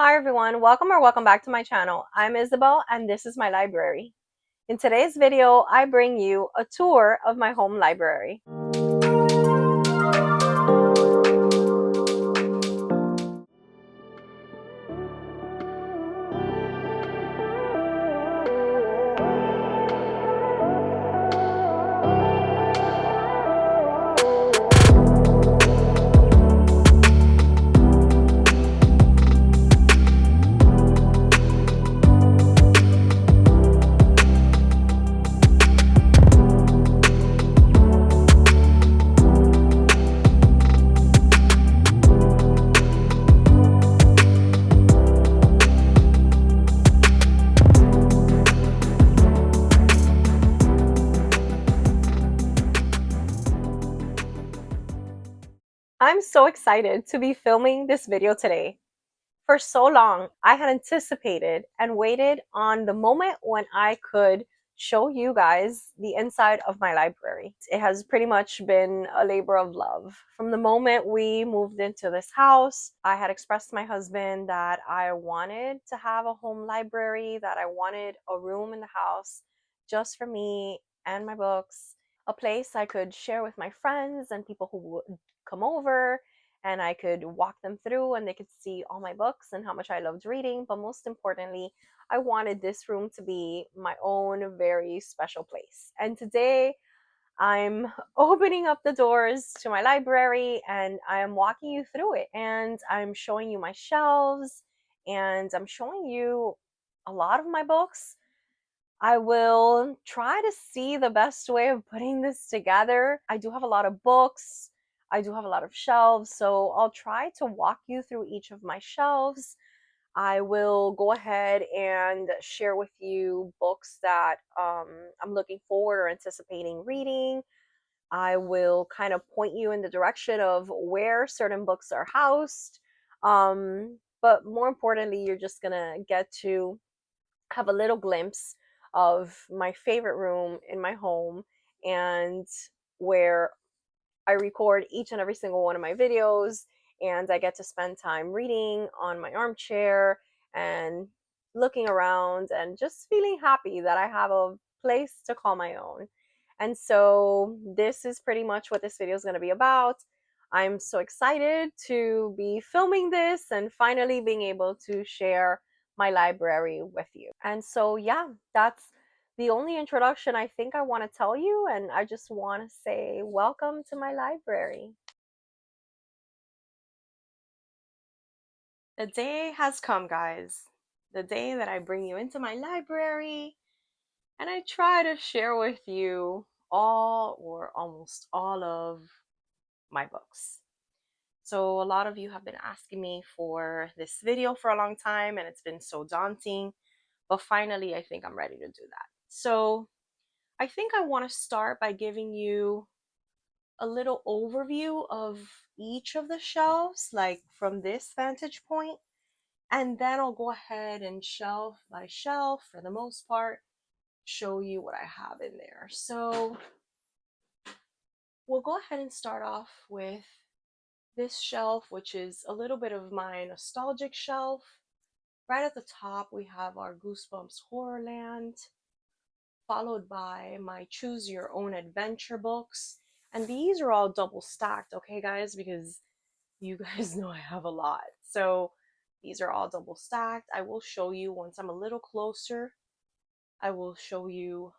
Hi everyone, welcome back to my channel. I'm Isabel and this is my library. In today's video, I bring you a tour of my home library. I'm so excited to be filming this video today. For so long, I had anticipated and waited on the moment when I could show you guys the inside of my library. It has pretty much been a labor of love. From the moment we moved into this house, I had expressed to my husband that I wanted to have a home library, that I wanted a room in the house just for me and my books, a place I could share with my friends and people who would come over, and I could walk them through and they could see all my books and how much I loved reading. But most importantly, I wanted this room to be my own very special place. And today I'm opening up the doors to my library and I'm walking you through it, and I'm showing you my shelves, and I'm showing you a lot of my books. I will try to see the best way of putting this together. I do have a lot of books. I do have a lot of shelves, so I'll try to walk you through each of my shelves. I will go ahead and share with you books that I'm looking forward or anticipating reading. I will kind of point you in the direction of where certain books are housed. But more importantly, you're just going to get to have a little glimpse of my favorite room in my home, and where I record each and every single one of my videos, and I get to spend time reading on my armchair and looking around and just feeling happy that I have a place to call my own. And so this is pretty much what this video is going to be about. I'm so excited to be filming this and finally being able to share my library with you. And so, yeah, that's the only introduction I think I want to tell you, and I just want to say welcome to my library. The day has come, guys. The day that I bring you into my library and I try to share with you all or almost all of my books. So a lot of you have been asking me for this video for a long time, and it's been so daunting, but finally I think I'm ready to do that. So I think I want to start by giving you a little overview of each of the shelves, like from this vantage point, and then I'll go ahead and shelf by shelf, for the most part, show you what I have in there. So we'll go ahead and start off with this shelf, which is a little bit of my nostalgic shelf. Right at the top, we have our Goosebumps Horrorland, followed by my Choose Your Own Adventure books. And these are all double stacked, okay, guys, because you guys know I have a lot. So these are all double stacked. I will show you once I'm a little closer. I will show you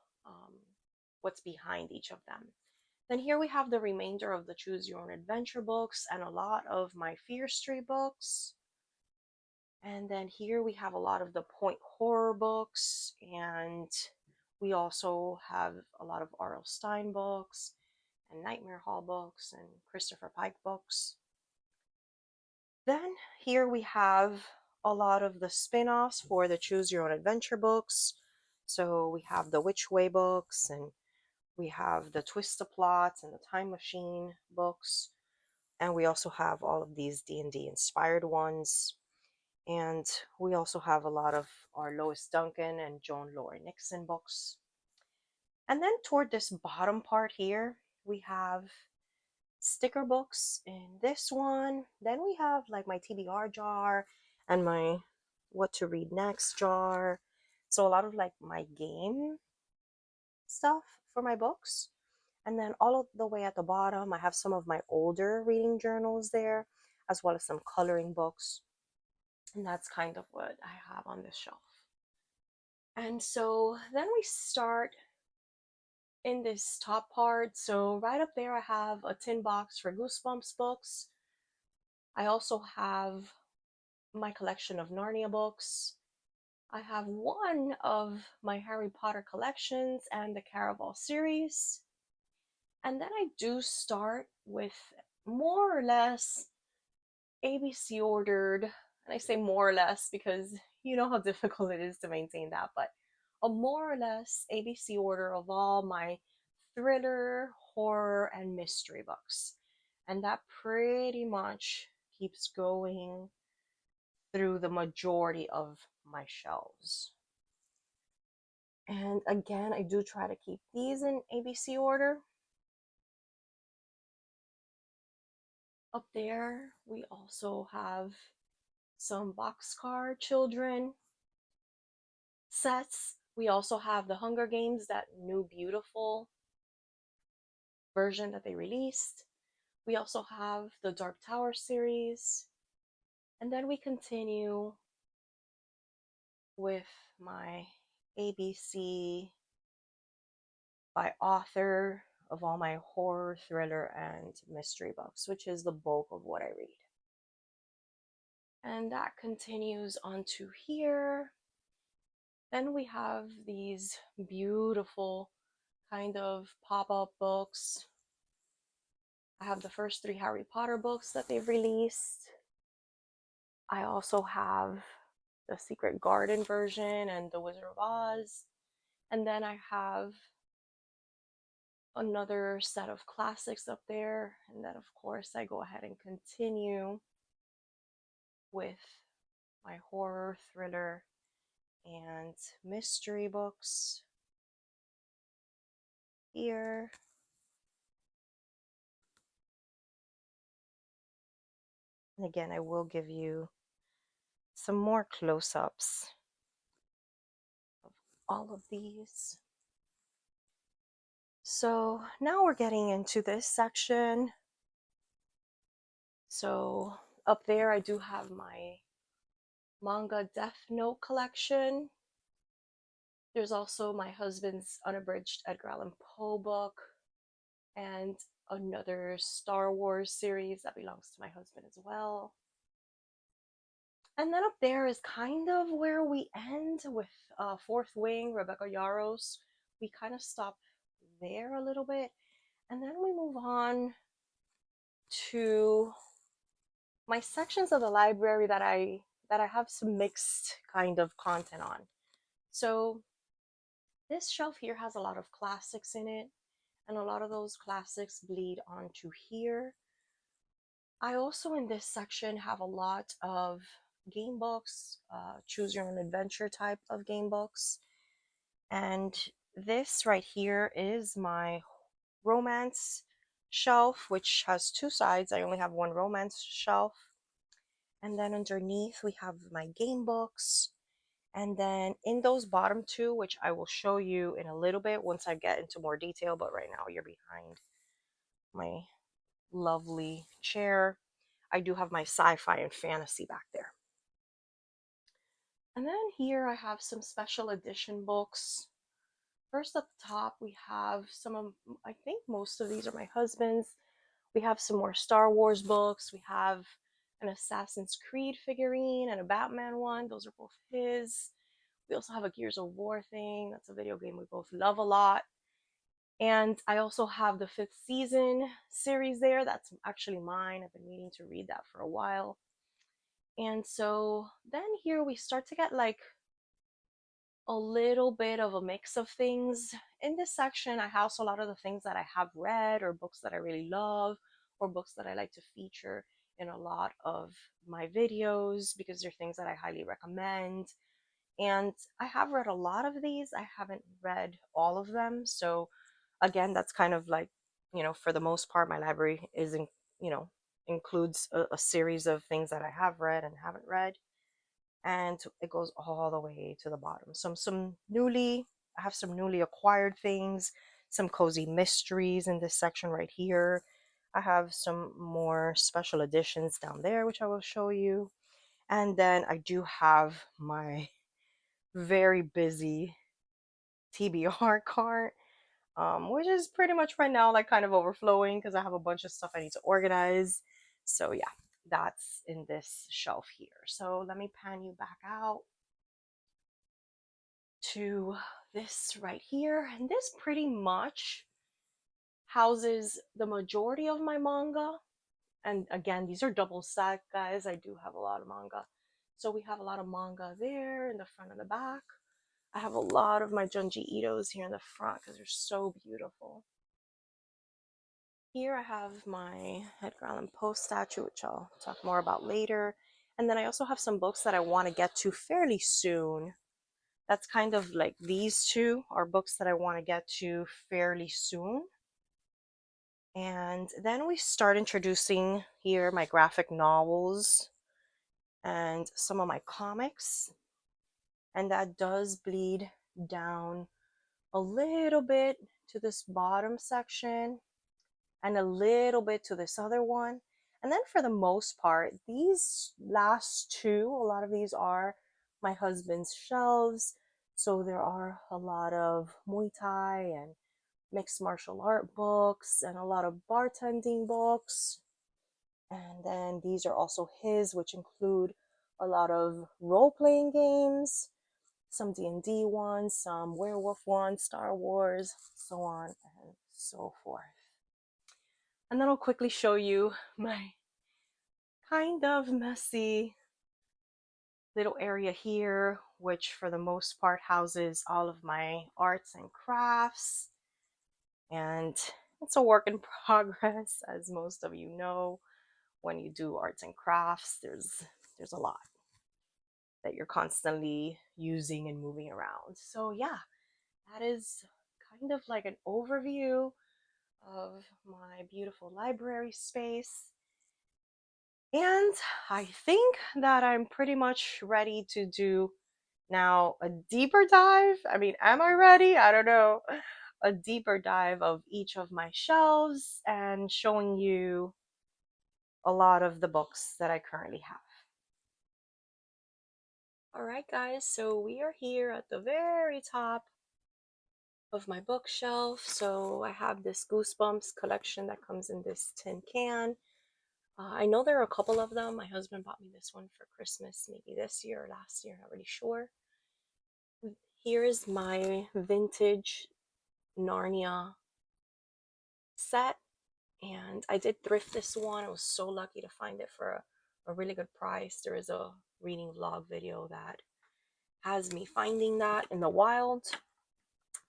what's behind each of them. Then here we have the remainder of the Choose Your Own Adventure books and a lot of my Fear Street books. And then here we have a lot of the Point Horror books, and we also have a lot of R.L. Stine books and Nightmare Hall books and Christopher Pike books. Then here we have a lot of the spin-offs for the Choose Your Own Adventure books. So we have the Which Way books, and we have the Twist-a-Plot and the Time Machine books. And we also have all of these D&D inspired ones. And we also have a lot of our Lois Duncan and Joan Laurie Nixon books. And then toward this bottom part here, we have sticker books in this one. Then we have like my TBR jar and my what to read next jar. So a lot of like my game stuff for my books. And then all of the way at the bottom, I have some of my older reading journals there, as well as some coloring books. And that's kind of what I have on this shelf. And so then we start in this top part. So right up there, I have a tin box for Goosebumps books. I also have my collection of Narnia books. I have one of my Harry Potter collections and the Caraval series. And then I do start with more or less ABC ordered, and I say more or less because you know how difficult it is to maintain that, but a more or less ABC order of all my thriller, horror, and mystery books. And that pretty much keeps going through the majority of my shelves. And again, I do try to keep these in ABC order. Up there, we also have some Boxcar Children sets. We also have the Hunger Games, that new beautiful version that they released. We also have the Dark Tower series. And then we continue with my ABC by author of all my horror, thriller, and mystery books, which is the bulk of what I read. And that continues onto here. Then we have these beautiful kind of pop-up books. I have the first 3 Harry Potter books that they've released. I also have the Secret Garden version and the Wizard of Oz. And then I have another set of classics up there. And then, of course, I go ahead and continue with my horror, thriller, and mystery books here. And again, I will give you some more close-ups of all of these. So now we're getting into this section. So up there, I do have my manga Death Note collection. There's also my husband's unabridged Edgar Allan Poe book and another Star Wars series that belongs to my husband as well. And then up there is kind of where we end with Fourth Wing, Rebecca Yarros. We kind of stop there a little bit. And then we move on to my sections of the library that I have some mixed kind of content on. So this shelf here has a lot of classics in it, and a lot of those classics bleed onto here. I also in this section have a lot of game books, choose your own adventure type of game books. And this right here is my romance shelf, which has 2 sides. I only have one romance shelf. And then underneath we have my game books. And then in those bottom 2, which I will show you in a little bit once I get into more detail, but right now you're behind my lovely chair, I do have my sci-fi and fantasy back there. And then here I have some special edition books. First at the top, we have some of, I think most of these are my husband's. We have some more Star Wars books. We have an Assassin's Creed figurine and a Batman one. Those are both his. We also have a Gears of War thing. That's a video game we both love a lot. And I also have the 5th season series there. That's actually mine. I've been meaning to read that for a while. And so then here we start to get like a little bit of a mix of things. In this section, I house a lot of the things that I have read or books that I really love or books that I like to feature in a lot of my videos because they're things that I highly recommend. And I have read a lot of these. I haven't read all of them. So again, that's kind of like, you know, for the most part, my library isn't, you know, includes a series of things that I have read and haven't read. and it goes all the way to the bottom. I have some newly acquired things, some cozy mysteries in this section right here. I have some more special editions down there, which I will show you. And then I do have my very busy TBR cart, which is pretty much right now like kind of overflowing because I have a bunch of stuff I need to organize. So yeah, that's in this shelf here. So let me pan you back out to this right here. And this pretty much houses the majority of my manga. And again, these are double stacked, guys. I do have a lot of manga. So we have a lot of manga there in the front and the back. I have a lot of my Junji Itos here in the front because they're so beautiful. Here I have my Edgar Allan Poe statue, which I'll talk more about later. And then I also have some books that I want to get to fairly soon. That's kind of like these two are books that I want to get to fairly soon. And then we start introducing here my graphic novels and some of my comics. And that does bleed down a little bit to this bottom section and a little bit to this other one. And then for the most part, these last two, a lot of these are my husband's shelves. So there are a lot of Muay Thai and mixed martial art books and a lot of bartending books. And then these are also his, which include a lot of role-playing games, some D&D ones, some werewolf ones, Star Wars, so on and so forth. And then I'll quickly show you my kind of messy little area here, which for the most part houses all of my arts and crafts. And it's a work in progress, as most of you know. When you do arts and crafts, there's a lot that you're constantly using and moving around. So yeah, that is kind of like an overview of my beautiful library space. And I think that I'm pretty much ready to do now a deeper dive. I mean, am I ready? I don't know. A deeper dive of each of my shelves and showing you a lot of the books that I currently have. All right, guys, so we are here at the very top of my bookshelf. So I have this Goosebumps collection that comes in this tin can. I know there are a couple of them. My husband bought me this one for Christmas, maybe this year or last year, not really sure. Here is my vintage Narnia set, and I did thrift this one. I was so lucky to find it for a really good price. There is a reading vlog video that has me finding that in the wild.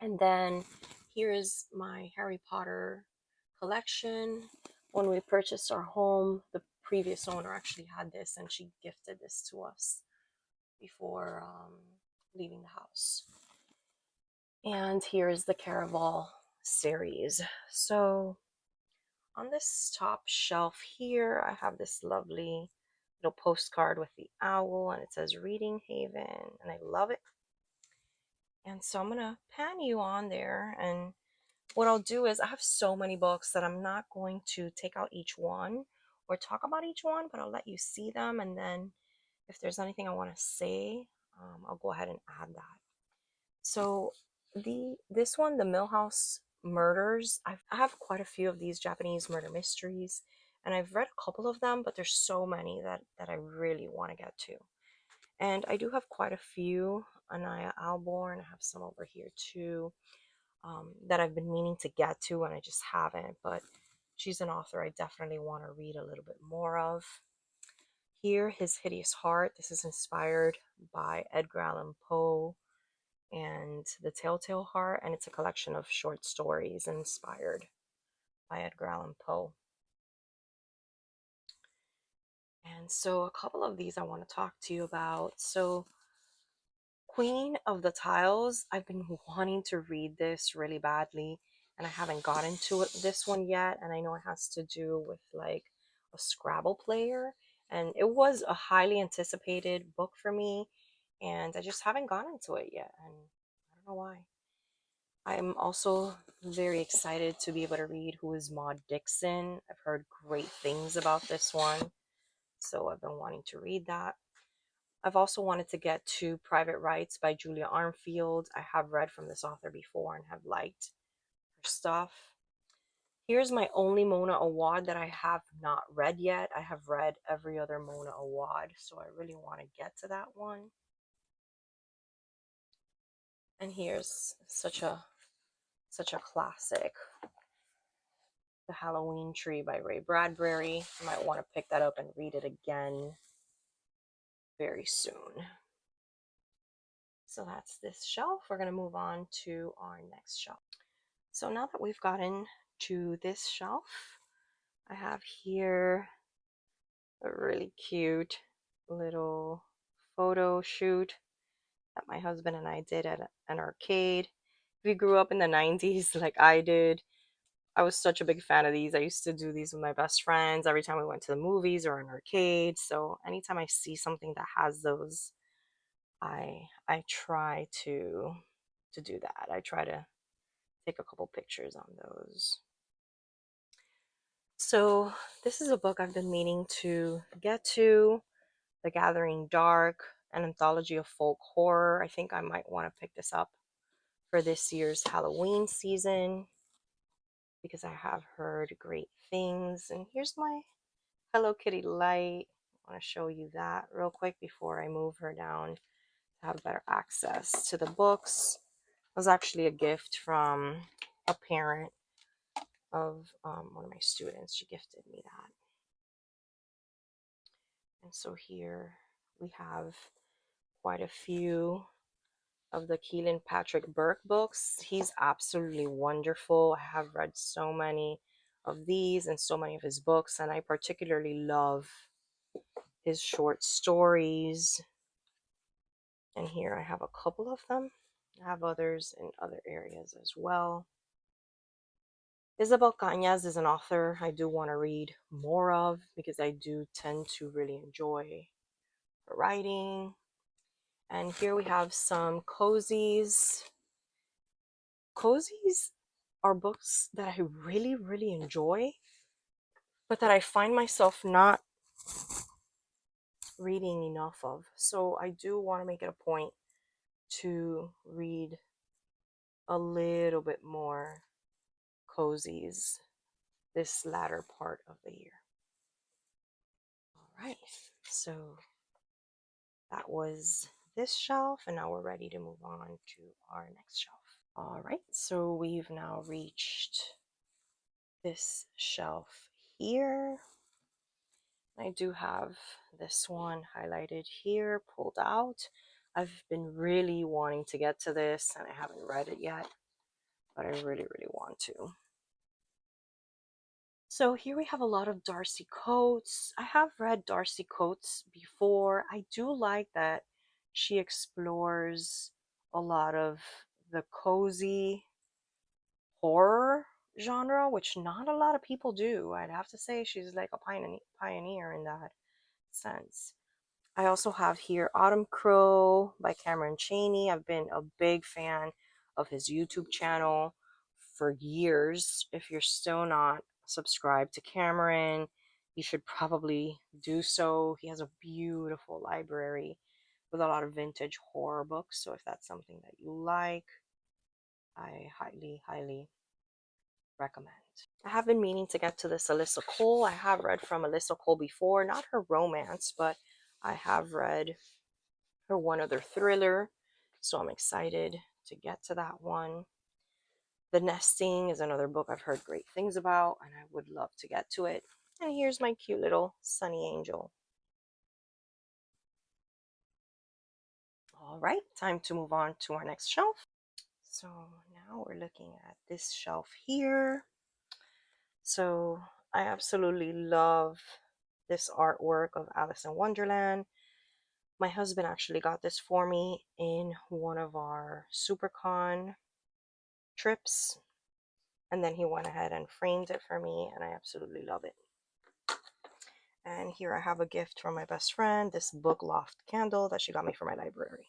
And then here is my Harry Potter collection. When we purchased our home, the previous owner actually had this and she gifted this to us before leaving the house. And here is the Caraval series. So on this top shelf here, I have this lovely little postcard with the owl and it says Reading Haven, and I love it. And so I'm gonna pan you on there, and what I'll do is I have so many books that I'm not going to take out each one or talk about each one, but I'll let you see them, and then if there's anything I want to say, I'll go ahead and add that. So this one, the Millhouse Murders, I have quite a few of these Japanese murder mysteries, and I've read a couple of them, but there's so many that I really want to get to. And I do have quite a few. Anaya Alborn, I have some over here too, that I've been meaning to get to and I just haven't, but she's an author I definitely want to read a little bit more of. Here, His Hideous Heart. This is inspired by Edgar Allan Poe and The Telltale Heart, and it's a collection of short stories inspired by Edgar Allan Poe. And so a couple of these I want to talk to you about. So Queen of the Tiles, I've been wanting to read this really badly and I haven't gotten to this one yet, and I know it has to do with like a Scrabble player, And it was a highly anticipated book for me, and I just haven't gotten to it yet, and I don't know why. I'm also very excited to be able to read Who is Maud Dixon. I've heard great things about this one, so I've been wanting to read that. I've also wanted to get to Private Rights by Julia Armfield. I have read from this author before and have liked her stuff. Here's my only Mona Awad that I have not read yet. I have read every other Mona Awad, so I really want to get to that one. And here's such a classic, The Halloween Tree by Ray Bradbury. I might want to pick that up and read it again very soon. So that's this shelf. We're going to move on to our next shelf. So now that we've gotten to this shelf, I have here a really cute little photo shoot that my husband and I did at an arcade. If you grew up in the 90s like I did, I was such a big fan of these. I used to do these with my best friends every time we went to the movies or an arcade. So anytime I see something that has those, I try to do that. I try to take a couple pictures on those. So this is a book I've been meaning to get to, The Gathering Dark, an anthology of folk horror. I think I might want to pick this up for this year's Halloween season because I have heard great things. And here's my Hello Kitty light. I want to show you that real quick before I move her down to have better access to the books. It was actually a gift from a parent of one of my students. She gifted me that. And so here we have quite a few of the Keelan Patrick Burke books. He's absolutely wonderful. I have read so many of these and so many of his books, and I particularly love his short stories. And here I have a couple of them. I have others in other areas as well. Isabel Cañas is an author I do want to read more of because I do tend to really enjoy her writing. And here we have some cozies. Cozies are books that I really, really enjoy, but that I find myself not reading enough of. So I do want to make it a point to read a little bit more cozies this latter part of the year. All right, so that was this shelf, and now we're ready to move on to our next shelf. All right, so we've now reached this shelf here. I do have this one highlighted here, pulled out. I've been really wanting to get to this, and I haven't read it yet, but I really, really want to. So here we have a lot of Darcy Coates. I have read Darcy Coates before. I do like that she explores a lot of the cozy horror genre, which not a lot of people do. I'd have to say she's like a pioneer in that sense. I also have here Autumn Crow by Cameron Chaney. I've been a big fan of his YouTube channel for years. If you're still not subscribed to Cameron, you should probably do so. He has a beautiful library with a lot of vintage horror books. So if that's something that you like, I highly, highly recommend. I have been meaning to get to this Alyssa Cole. I have read from Alyssa Cole before, not her romance, but I have read her one other thriller, so I'm excited to get to that one. The Nesting is another book I've heard great things about, and I would love to get to it. And here's my cute little Sunny Angel. All right, time to move on to our next shelf. So now we're looking at this shelf here. So I absolutely love this artwork of Alice in Wonderland. My husband actually got this for me in one of our SuperCon trips, and then he went ahead and framed it for me, and I absolutely love it. And here I have a gift from my best friend, this book loft candle that she got me for my library.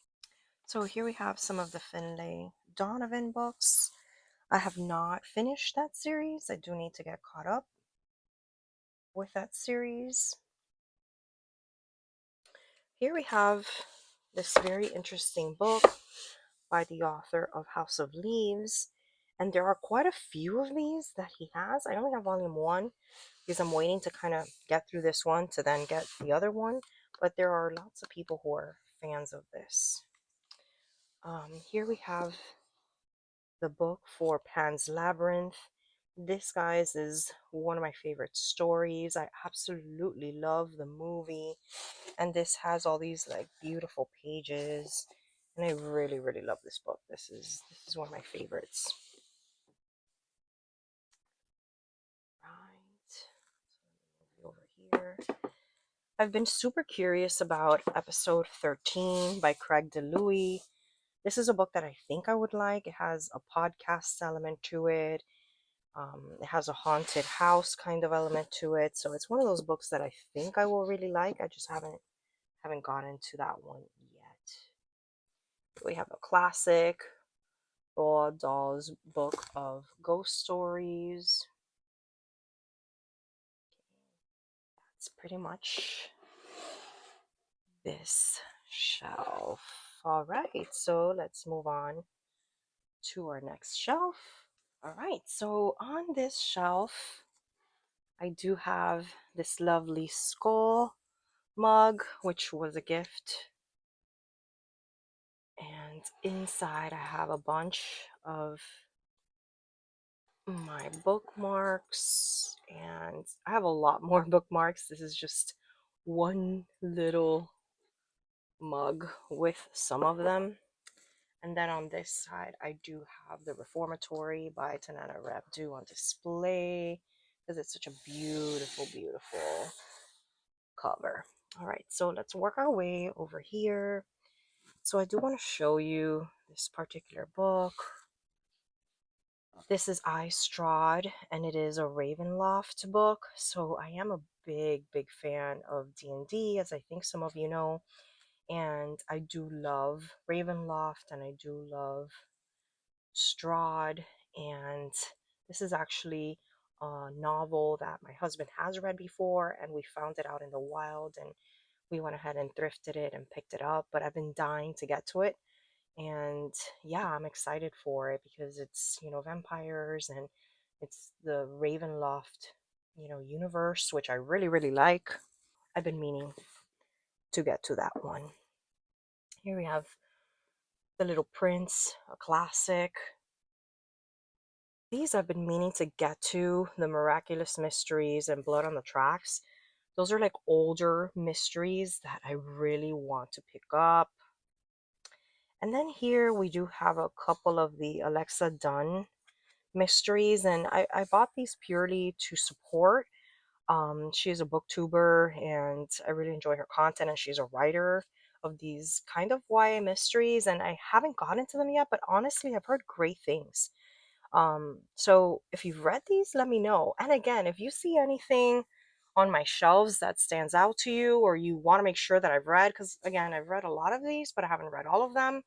So here we have some of the Finlay Donovan books. I have not finished that series. I do need to get caught up with that series. Here we have this very interesting book by the author of House of Leaves. And there are quite a few of these that he has. I only have volume one because I'm waiting to kind of get through this one to then get the other one. But there are lots of people who are fans of this. Here we have the book for Pan's Labyrinth. This, guys, is one of my favorite stories. I absolutely love the movie. And this has all these like beautiful pages. And I really, really love this book. This is one of my favorites. Right. So over here. I've been super curious about episode 13 by Craig DeLuey. This is a book that I think I would like. It has a podcast element to it. It has a haunted house kind of element to it. So it's one of those books that I think I will really like. I just haven't gotten to that one yet. We have a classic Roald Dahl's book of ghost stories. That's pretty much this shelf. All right, so let's move on to our next shelf. All right, so on this shelf, I do have this lovely skull mug, which was a gift. And inside, I have a bunch of my bookmarks, and I have a lot more bookmarks. This is just one little mug with some of them. And then on this side, I do have the Reformatory by Tanana Rabdu on display because it's such a beautiful, beautiful cover. All right, so let's work our way over here. So I do want to show you this particular book. This is I Strahd, and it is a Ravenloft book. So I am a big, big fan of D&D, as I think some of you know. And I do love Ravenloft, and I do love Strahd. And this is actually a novel that my husband has read before, and we found it out in the wild, and we went ahead and thrifted it and picked it up. But I've been dying to get to it. And yeah, I'm excited for it because it's, vampires, and it's the Ravenloft, universe, which I really, really like. I've been meaning to get to that one. Here we have The Little Prince, a classic. These I've been meaning to get to, The Miraculous Mysteries and Blood on the Tracks. Those are like older mysteries that I really want to pick up. And then here we do have a couple of the Alexa Dunn mysteries, and I bought these purely to support. She is a booktuber, and I really enjoy her content, and she's a writer of these kind of YA mysteries, and I haven't gotten to them yet, but honestly, I've heard great things. So if you've read these, let me know. And again, if you see anything on my shelves that stands out to you, or you want to make sure that I've read, because again, I've read a lot of these, but I haven't read all of them.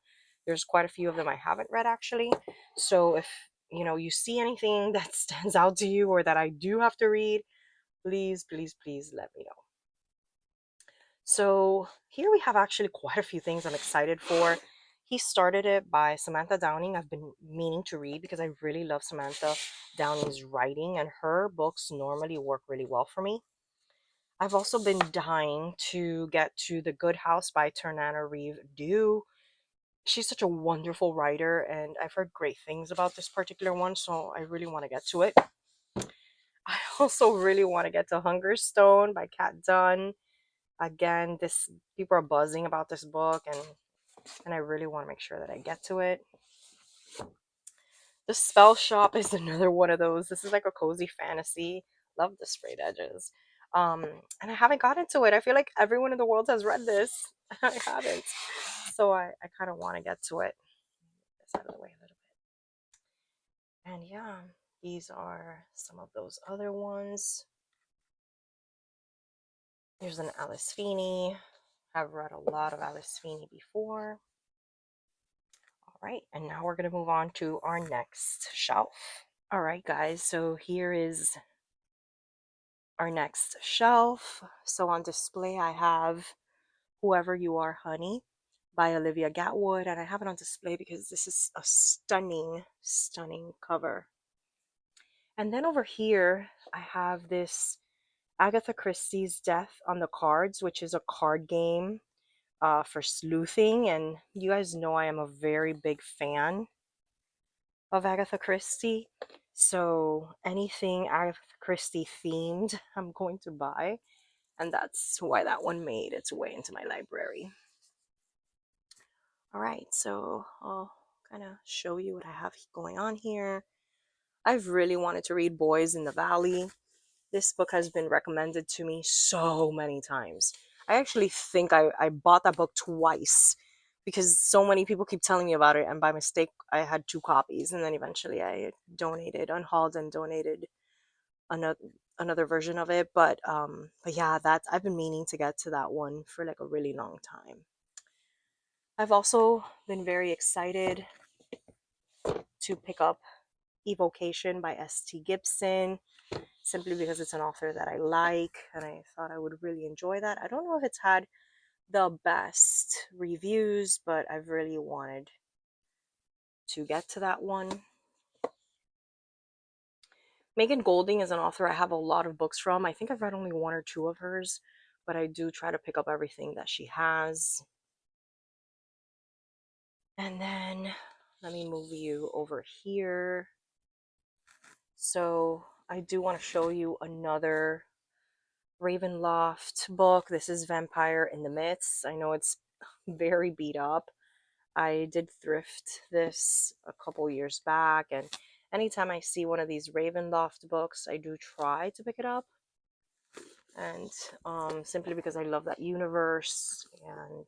There's quite a few of them I haven't read actually. So if you see anything that stands out to you or that I do have to read, please, please, please let me know. So here we have actually quite a few things I'm excited for. He Started It by Samantha Downing. I've been meaning to read because I really love Samantha Downing's writing, and her books normally work really well for me. I've also been dying to get to The Good House by Ternana Reeve Dew. She's such a wonderful writer, and I've heard great things about this particular one, so I really want to get to it. I also really want to get to Hungerstone by Kat Dunn. Again, this people are buzzing about this book, and I really want to make sure that I get to it. The Spell Shop is another one of those. This is like a cozy fantasy. Love the sprayed edges. And I haven't gotten to it. I feel like everyone in the world has read this. I haven't. So I kind of want to get to it. This out of the way a little bit. And yeah, these are some of those other ones. There's an Alice Feeney. I've read a lot of Alice Feeney before. All right, and now we're going to move on to our next shelf. All right, guys, so here is our next shelf. So on display, I have Whoever You Are, Honey by Olivia Gatwood, and I have it on display because this is a stunning, stunning cover. And then over here, I have this Agatha Christie's Death on the Cards, which is a card game for sleuthing. And you guys know I am a very big fan of Agatha Christie. So anything Agatha Christie themed, I'm going to buy. And that's why that one made its way into my library. All right, so I'll kind of show you what I have going on here. I've really wanted to read Boys in the Valley. This book has been recommended to me so many times. I actually think I bought that book twice because so many people keep telling me about it, and by mistake I had two copies, and then eventually I donated, unhauled and donated another version of it. But yeah, that I've been meaning to get to that one for like a really long time. I've also been very excited to pick up Evocation by S.T. Gibson, simply because it's an author that I like and I thought I would really enjoy that. I don't know if it's had the best reviews, but I've really wanted to get to that one. Megan Golding is an author I have a lot of books from. I think I've read only one or two of hers, but I do try to pick up everything that she has. And then let me move you over here. So I do want to show you another Ravenloft book. This is Vampire in the Midst. I know it's very beat up. I did thrift this a couple years back, and anytime I see one of these Ravenloft books, I do try to pick it up. And simply because I love that universe, and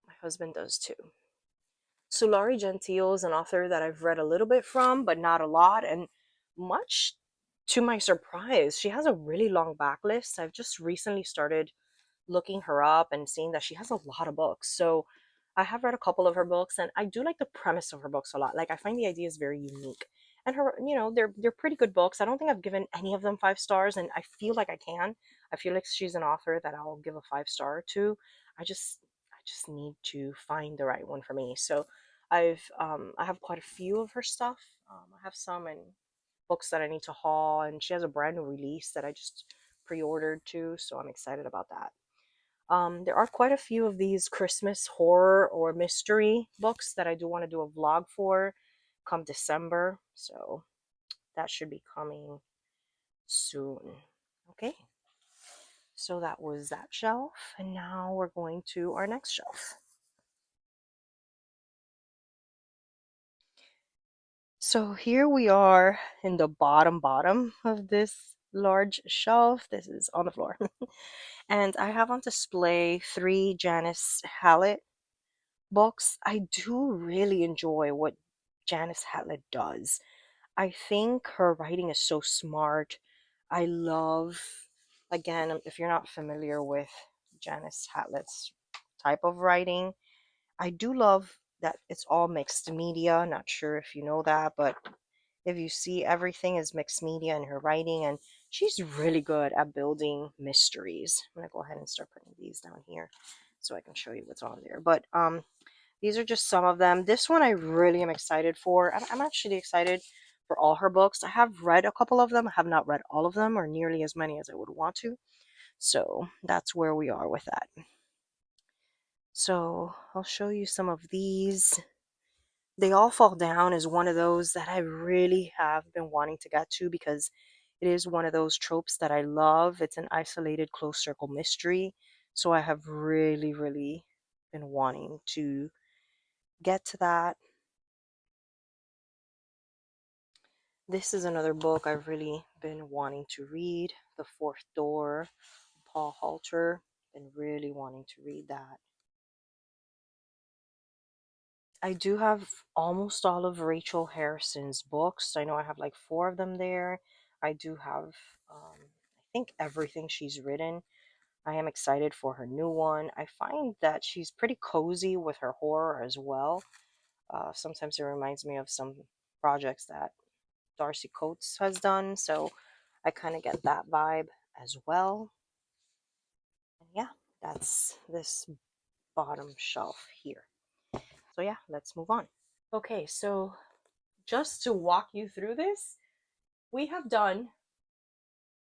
my husband does too. Sulari Gentile is an author that I've read a little bit from, but not a lot. And much to my surprise, she has a really long backlist. I've just recently started looking her up and seeing that she has a lot of books. So I have read a couple of her books, and I do like the premise of her books a lot. Like I find the ideas very unique. And her, they're pretty good books. I don't think I've given any of them 5 stars, and I feel like I can. I feel like she's an author that I'll give a 5 star to. I just need to find the right one for me. So I have quite a few of her stuff. I have some in books that I need to haul, and she has a brand new release that I just pre-ordered too, so I'm excited about that. There are quite a few of these Christmas horror or mystery books that I do want to do a vlog for come December, so that should be coming soon. Okay, so that was that shelf, and now we're going to our next shelf. So here we are in the bottom of this large shelf. This is on the floor. And I have on display 3 Janice Hallett books. I do really enjoy what Janice Hallett does. I think her writing is so smart. I love, again, if you're not familiar with Janice Hallett's type of writing, I do love that it's all mixed media. Not sure if you know that, but if you see, everything is mixed media in her writing, and she's really good at building mysteries. I'm gonna go ahead and start putting these down here so I can show you what's on there. But these are just some of them. This one I really am excited for. I'm actually excited for all her books. I have read a couple of them. I have not read all of them, or nearly as many as I would want to. So that's where we are with that. So I'll show you some of these. They All Fall Down is one of those that I really have been wanting to get to because it is one of those tropes that I love. It's an isolated close circle mystery. So I have really, really been wanting to get to that. This is another book I've really been wanting to read, The Fourth Door, Paul Halter. Been really wanting to read that. I do have almost all of Rachel Harrison's books. I know I have like 4 of them there. I do have, I think, everything she's written. I am excited for her new one. I find that she's pretty cozy with her horror as well. Sometimes it reminds me of some projects that Darcy Coates has done, so I kind of get that vibe as well. And yeah, that's this bottom shelf here. So yeah, let's move on. Okay, so just to walk you through this, we have done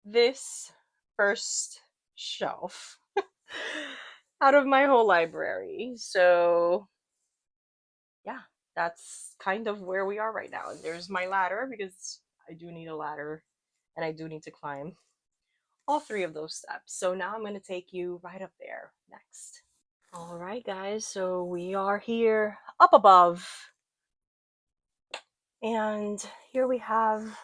this first shelf out of my whole library. So yeah, that's kind of where we are right now. And there's my ladder because I do need a ladder and I do need to climb all three of those steps. So now I'm going to take you right up there next. All right, guys, so we are here up above, and here we have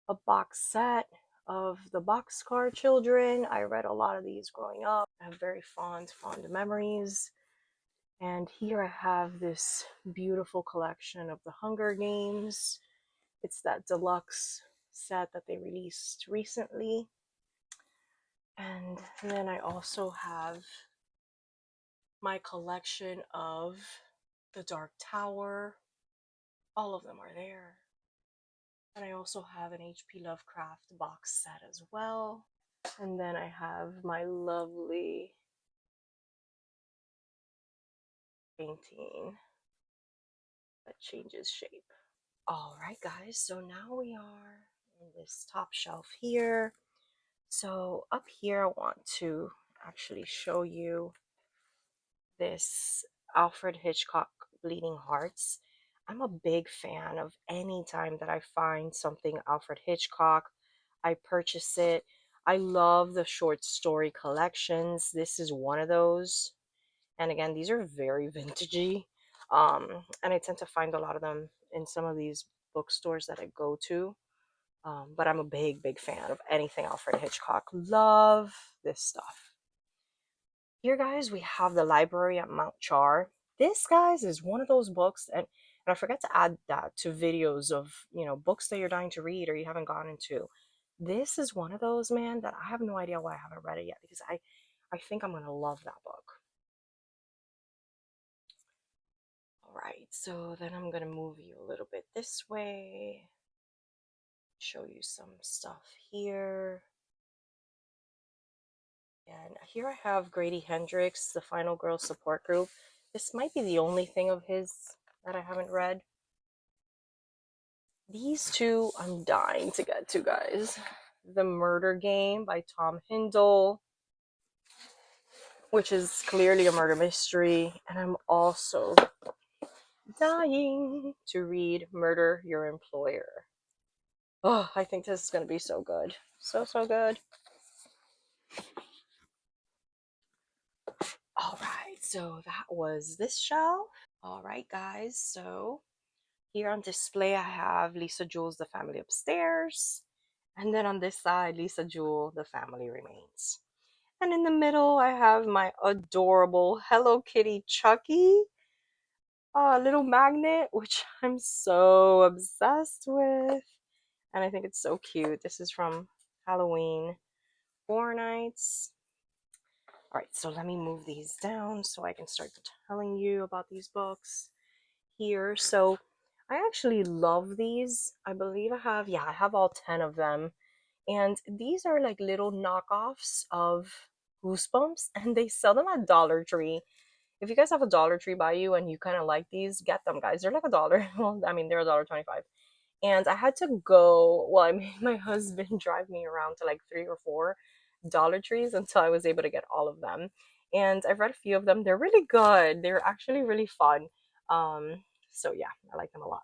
a box set of the Boxcar Children. I read a lot of these growing up. I have very fond memories. And here I have this beautiful collection of the Hunger Games. It's that deluxe set that they released recently. And then I also have my collection of The Dark Tower. All of them are there. And I also have an H.P. Lovecraft box set as well. And then I have my lovely painting that changes shape. All right, guys, so now we are in this top shelf here. So up here, I want to actually show you this Alfred Hitchcock Bleeding Hearts. I'm a big fan of any time that I find something Alfred Hitchcock, I purchase it. I love the short story collections. This is one of those. And again, these are very vintagey. And I tend to find a lot of them in some of these bookstores that I go to. But I'm a big fan of anything Alfred Hitchcock. Love this stuff. Here, guys, we have The Library at Mount Char. This, guys, is one of those books, and I forget to add that to videos of, books that you're dying to read or you haven't gotten into. This is one of those, man, that I have no idea why I haven't read it yet, because I think I'm going to love that book. All right, so then I'm going to move you a little bit this way, show you some stuff here. And here I have Grady Hendrix, the Final Girl Support Group. This might be the only thing of his that I haven't read. These two I'm dying to get to, guys. The Murder Game by Tom Hindle, which is clearly a murder mystery. And I'm also dying to read Murder Your Employer. Oh, I think this is going to be so good. So good. All right, so that was this shelf. All right, guys, so here on display, I have Lisa Jewell's The Family Upstairs. And then on this side, Lisa Jewell, The Family Remains. And in the middle, I have my adorable Hello Kitty Chucky, little magnet, which I'm so obsessed with. And I think it's so cute. This is from Halloween Horror Nights. All right, so let me move these down so I can start telling you about these books here. So I actually love these. I believe I have all 10 of them. And these are like little knockoffs of Goosebumps, and they sell them at Dollar Tree. If you guys have a Dollar Tree by you and you kind of like these, get them, guys. They're like $1. Well, I mean, they're $1.25. And I had to go, well, I made my husband drive me around to like 3 or 4 Dollar Trees until I was able to get all of them. And I've read a few of them. They're really good. They're actually really fun. So yeah, I like them a lot.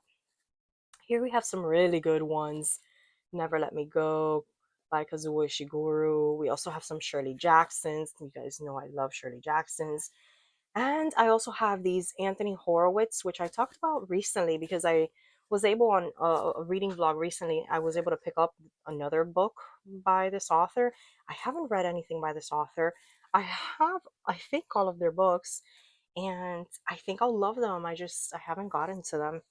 Here we have some really good ones. Never Let Me Go by Kazuo Ishiguro. We also have some Shirley Jacksons. You guys know I love Shirley Jacksons. And I also have these Anthony Horowitz, which I talked about recently because I was able on a reading vlog recently, I was able to pick up another book by this author. I haven't read anything by this author. I have, I think, all of their books, and I think I'll love them. I haven't gotten to them.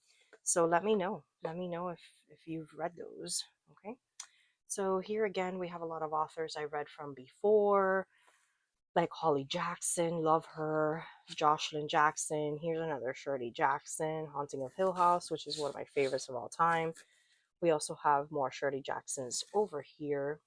So let me know. Let me know if you've read those. Okay, so here again, we have a lot of authors I read from before, like Holly Jackson, love her. Jocelyn Jackson, here's another Shirley Jackson, Haunting of Hill House, which is one of my favorites of all time. We also have more Shirley Jacksons over here,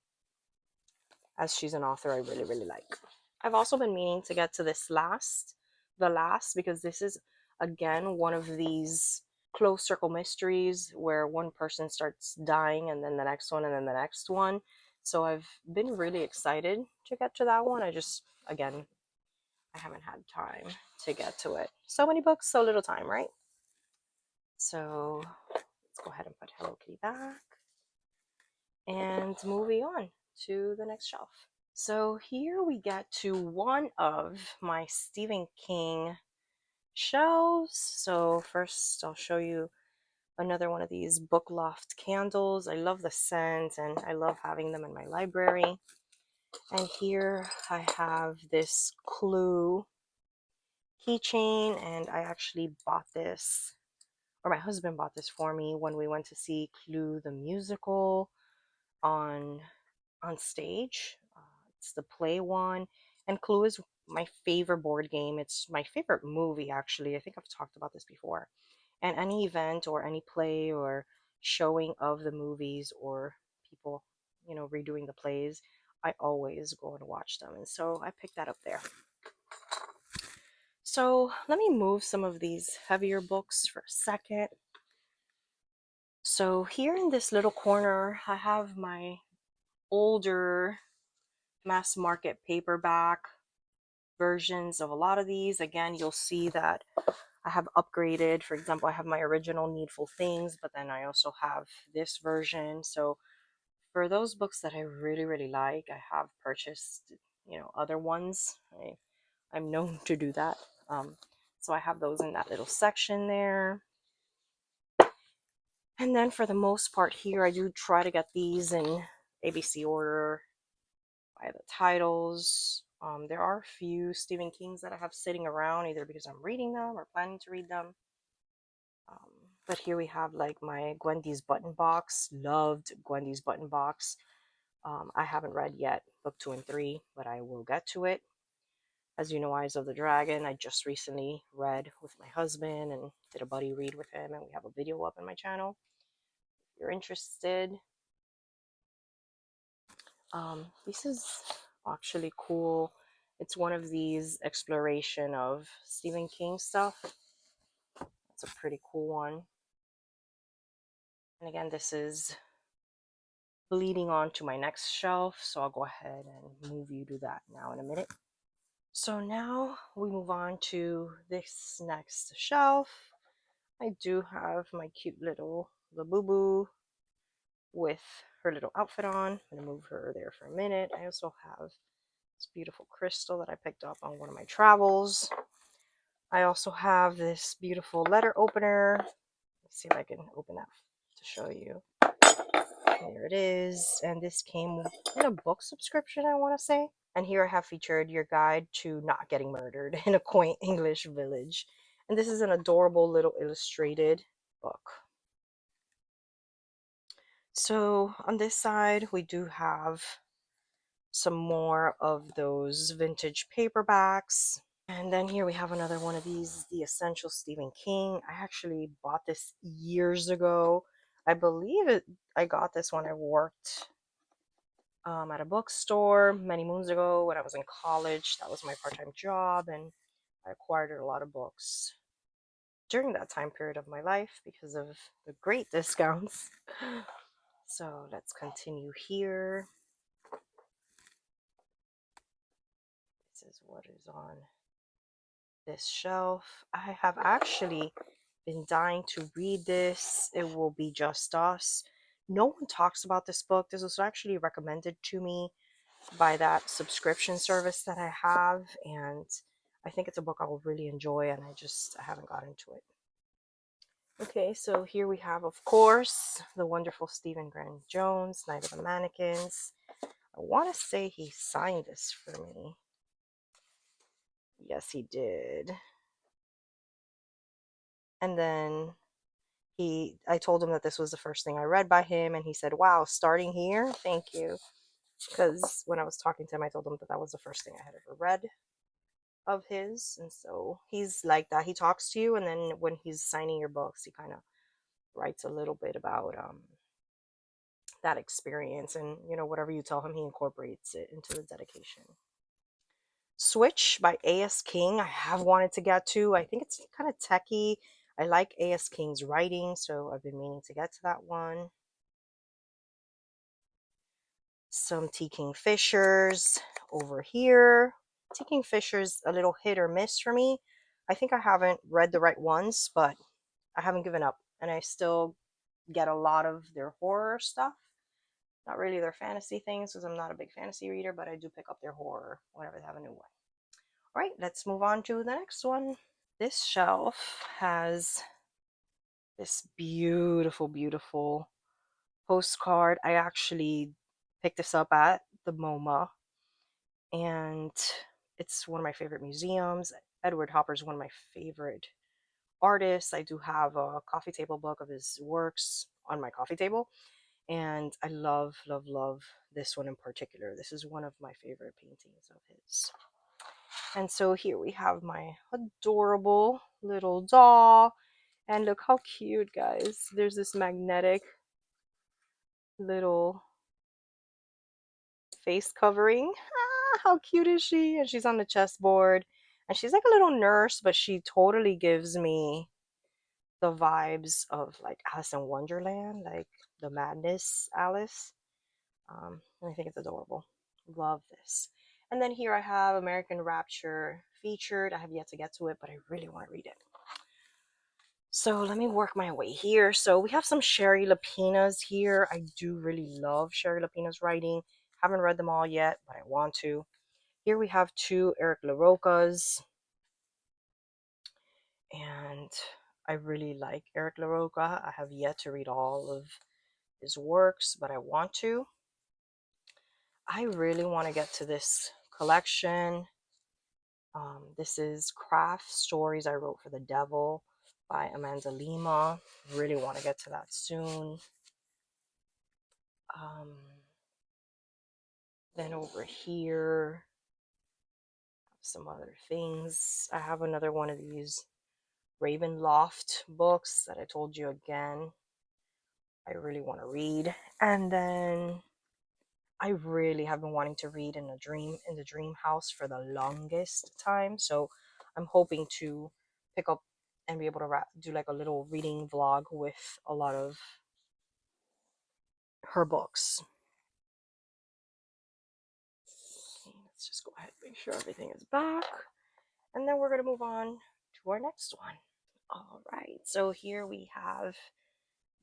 as she's an author I really, really like. I've also been meaning to get to the last, because this is again one of these closed circle mysteries where one person starts dying and then the next one and then the next one. So I've been really excited to get to that one. Again, I haven't had time to get to it. So many books, so little time, right? So let's go ahead and put Hello Kitty back and moving on to the next shelf. So here we get to one of my Stephen King shelves. So first I'll show you another one of these book loft candles. I love the scent and I love having them in my library. And here I have this Clue keychain, and I actually bought this, or my husband bought this for me when we went to see Clue the musical on stage. It's the play one, and Clue is my favorite board game. It's my favorite movie, actually. I think I've talked about this before. And any event or any play or showing of the movies or people, redoing the plays, I always go and watch them. And so I picked that up there. So let me move some of these heavier books for a second. So here in this little corner, I have my older mass market paperback versions of a lot of these. Again, you'll see that I have upgraded. For example, I have my original Needful Things, but then I also have this version. So for those books that I really, really like, I have purchased, other ones. I'm known to do that. So I have those in that little section there. And then for the most part here, I do try to get these in ABC order by the titles. There are a few Stephen Kings that I have sitting around, either because I'm reading them or planning to read them. But here we have like my Gwendy's Button Box. Loved Gwendy's Button Box. I haven't read yet book 2 and 3, but I will get to it. As you know, Eyes of the Dragon, I just recently read with my husband and did a buddy read with him, and we have a video up on my channel if you're interested. This is actually cool. It's one of these exploration of Stephen King stuff. It's a pretty cool one. And again, this is leading on to my next shelf, so I'll go ahead and move you to that now in a minute. So now we move on to this next shelf. I do have my cute little Labubu with her little outfit on. I'm going to move her there for a minute. I also have this beautiful crystal that I picked up on one of my travels. I also have this beautiful letter opener. Let's see if I can open that to show you. There it is. And this came in a book subscription, I want to say. And here I have featured your guide to not getting murdered in a quaint English village. And this is an adorable little illustrated book. So on this side, we do have some more of those vintage paperbacks. And then here we have another one of these, The Essential Stephen King. I actually bought this years ago. I believe I got this when I worked at a bookstore many moons ago when I was in college. That was my part-time job, and I acquired a lot of books during that time period of my life because of the great discounts. So let's continue here. This is what is on this shelf. I have actually been dying to read this. It Will Be Just Us. No one talks about this book. This was actually recommended to me by that subscription service that I have, and I think it's a book I will really enjoy, and I haven't gotten to it. Okay, so here we have, of course, the wonderful Stephen Grant Jones, Night of the Mannequins. I want to say he signed this for me. Yes, he did. And then I told him that this was the first thing I read by him, and he said, "Wow, starting here, thank you." Because when I was talking to him, I told him that that was the first thing I had ever read of his, and so he's like that. He talks to you, and then when he's signing your books, he kind of writes a little bit about that experience, and whatever you tell him, he incorporates it into the dedication. Switch by A.S. King, I have wanted to get to. I think it's kind of techy. I like A.S. King's writing, so I've been meaning to get to that one. Some T. King Fishers over here. T. King Fishers, a little hit or miss for me. I think I haven't read the right ones, but I haven't given up, and I still get a lot of their horror stuff. Not really their fantasy things, because I'm not a big fantasy reader, but I do pick up their horror whenever they have a new one. All right, let's move on to the next one. This shelf has this beautiful, beautiful postcard. I actually picked this up at the MoMA, and it's one of my favorite museums. Edward Hopper is one of my favorite artists. I do have a coffee table book of his works on my coffee table, and I love, love, love this one in particular. This is one of my favorite paintings of his. And so here we have my adorable little doll. And look how cute, guys. There's this magnetic little face covering. Ah, how cute is she? And she's on the chessboard. And she's like a little nurse, but she totally gives me the vibes of like Alice in Wonderland, like the Madness Alice. And I think it's adorable. Love this. And then here I have American Rapture featured. I have yet to get to it, but I really want to read it. So let me work my way here. So we have some Sherry Lapina's here. I do really love Sherry Lapina's writing. Haven't read them all yet, but I want to. Here we have two Eric LaRocca's. And I really like Eric LaRocca. I have yet to read all of his works, but I want to. I really want to get to this collection. This is Craft Stories I Wrote for the Devil by Amanda Lima. Really want to get to that soon. Then over here, some other things. I have another one of these Ravenloft books that I told you again I really want to read. And then I really have been wanting to read in the dream house for the longest time. So I'm hoping to pick up and be able to do like a little reading vlog with a lot of her books. Okay, let's just go ahead and make sure everything is back. And then we're going to move on to our next one. All right, so here we have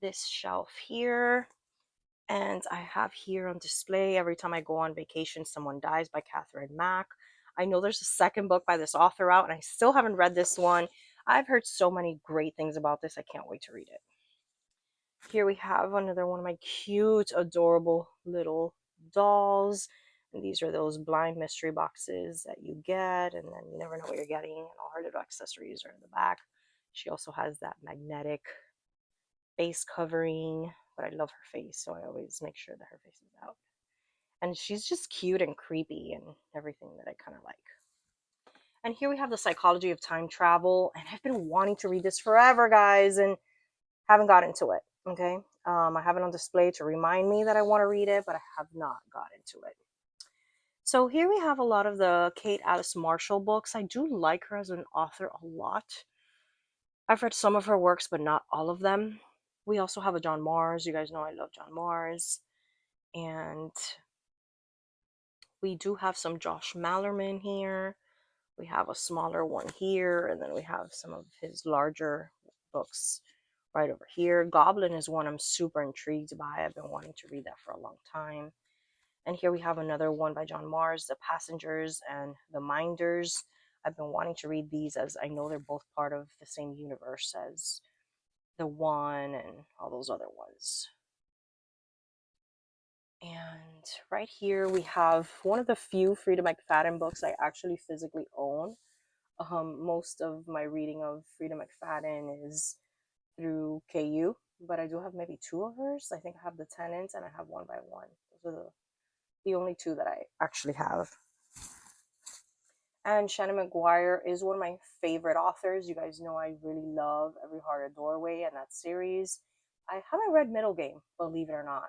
this shelf here. And I have here on display Every Time I Go on Vacation, Someone Dies by Catherine Mack. I know there's a second book by this author out, and I still haven't read this one. I've heard so many great things about this. I can't wait to read it. Here we have another one of my cute, adorable little dolls. And these are those blind mystery boxes that you get, and then you never know what you're getting. And all her little accessories are in the back. She also has that magnetic face covering, but I love her face, so I always make sure that her face is out. And she's just cute and creepy and everything that I kind of like. And here we have The Psychology of Time Travel, and I've been wanting to read this forever, guys, and haven't got into it. Okay, I have it on display to remind me that I want to read it, but I have not got into it. So here we have a lot of the Kate Alice Marshall books. I do like her as an author a lot. I've read some of her works, but not all of them. We also have a John Mars. You guys know I love John Mars. And we do have some Josh Mallerman here. We have a smaller one here, and then we have some of his larger books right over here. Goblin is one I'm super intrigued by. I've been wanting to read that for a long time. And here we have another one by John Mars, The Passengers and the Minders. I've been wanting to read these as I know they're both part of the same universe as The One and all those other ones. And right here we have one of the few Frida McFadden books I actually physically own. Most of my reading of Frida McFadden is through KU, but I do have maybe two of hers. I think I have the Tenants and I have One by One. Those are the only two that I actually have. And Shannon McGuire is one of my favorite authors. You guys know I really love Every Heart a Doorway and that series. I haven't read Middle Game, believe it or not.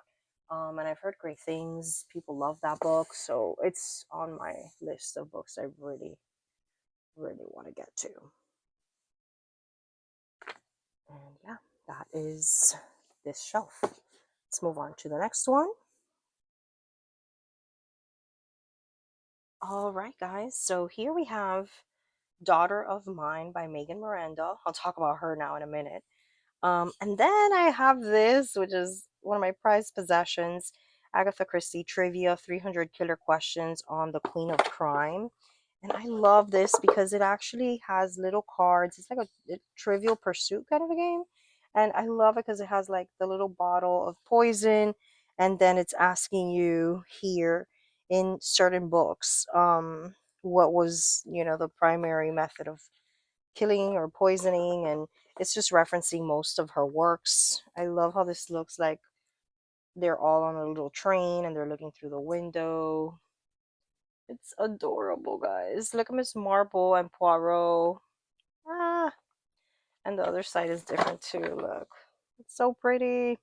And I've heard great things. People love that book, so it's on my list of books I really, really want to get to. And yeah, that is this shelf. Let's move on to the next one. All right, guys. So here we have Daughter of Mine by Megan Miranda. I'll talk about her now in a minute. And then I have this, which is one of my prized possessions, Agatha Christie Trivia 300 Killer Questions on the Queen of Crime. And I love this because it actually has little cards. It's like a Trivial Pursuit kind of a game. And I love it because it has like the little bottle of poison. And then it's asking you here in certain books what was, the primary method of killing or poisoning, and it's just referencing most of her works. I love how this looks like they're all on a little train and they're looking through the window. It's adorable, guys. Look at Miss Marple and Poirot. Ah, and the other side is different too. Look, it's so pretty.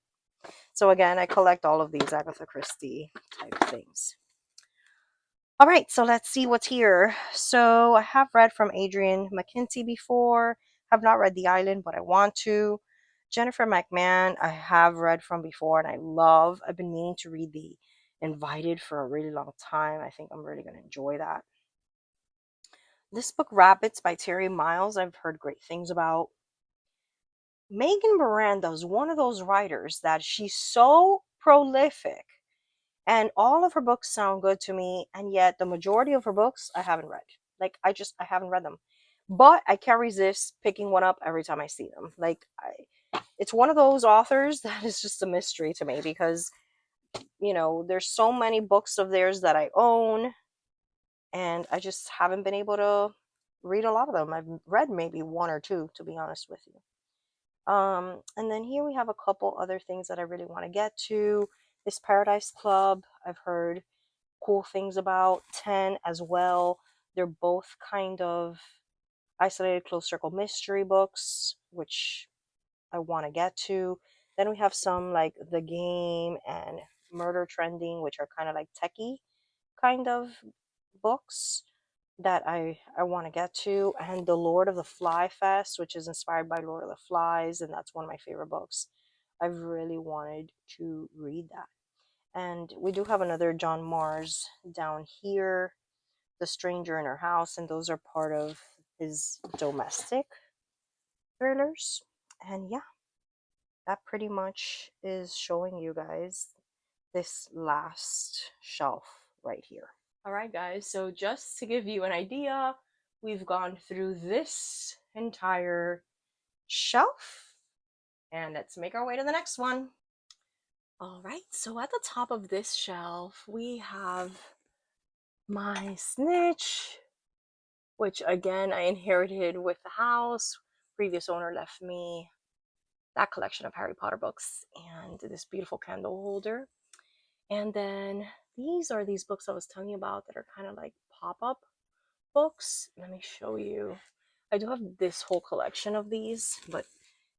So again, I collect all of these Agatha Christie type things. All right, so let's see what's here. So I have read from Adrian McKenty before. Have not read The Island, but I want to. Jennifer McMahon, I have read from before and I love. I've been meaning to read The Invited for a really long time. I think I'm really going to enjoy that. This book, Rabbits by Terry Miles, I've heard great things about. Megan Miranda is one of those writers that she's so prolific and all of her books sound good to me, and yet the majority of her books I haven't read. Like I haven't read them, but I can't resist picking one up every time I see them. It's one of those authors that is just a mystery to me because there's so many books of theirs that I own, and I just haven't been able to read a lot of them. I've read maybe one or two, to be honest with you. And then here we have a couple other things that I really want to get to. This Paradise Club, I've heard cool things about. 10 as well. They're both kind of isolated close circle mystery books, which I want to get to. Then we have some like The Game and Murder Trending, which are kind of like techie kind of books that I want to get to. And The Lord of the Fly Fest, which is inspired by Lord of the Flies, and that's one of my favorite books. I've really wanted to read that. And we do have another John Mars down here, The Stranger in Her House, and those are part of his domestic thrillers. And yeah, that pretty much is showing you guys this last shelf right here. All right, guys, so just to give you an idea, we've gone through this entire shelf, and let's make our way to the next one. All right, so at the top of this shelf, we have my Snitch, which again I inherited with the house. Previous owner left me that collection of Harry Potter books and this beautiful candle holder. And then these are these books I was telling you about that are kind of like pop-up books. Let me show you. I do have this whole collection of these, but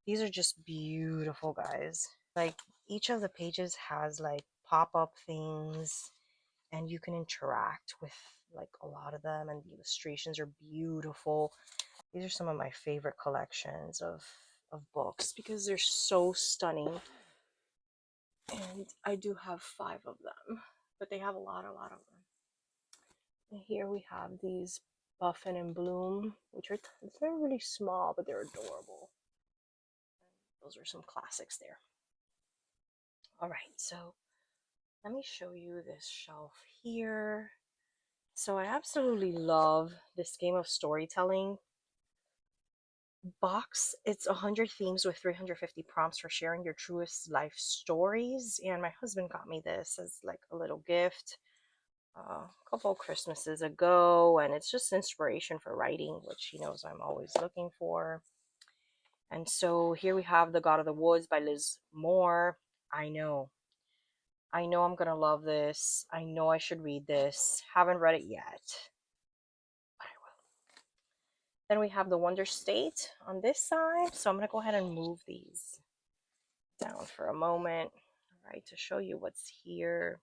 these are just beautiful, guys. Like each of the pages has like pop-up things and you can interact with like a lot of them, and the illustrations are beautiful. These are some of my favorite collections of books because they're so stunning. And I do have 5 of them, but they have a lot of them. And here we have these Buffin and Bloom, which are they're really small, but they're adorable. Those are some classics there. All right, so let me show you this shelf here. So I absolutely love this game of storytelling box. It's 100 themes with 350 prompts for sharing your truest life stories. And my husband got me this as like a little gift a couple Christmases ago. And it's just inspiration for writing, which he knows I'm always looking for. And so here we have The God of the Woods by Liz Moore. I know. I know I'm going to love this. I know I should read this. Haven't read it yet, but I will. Then we have The Wonder State on this side. So I'm going to go ahead and move these down for a moment, all right, to show you what's here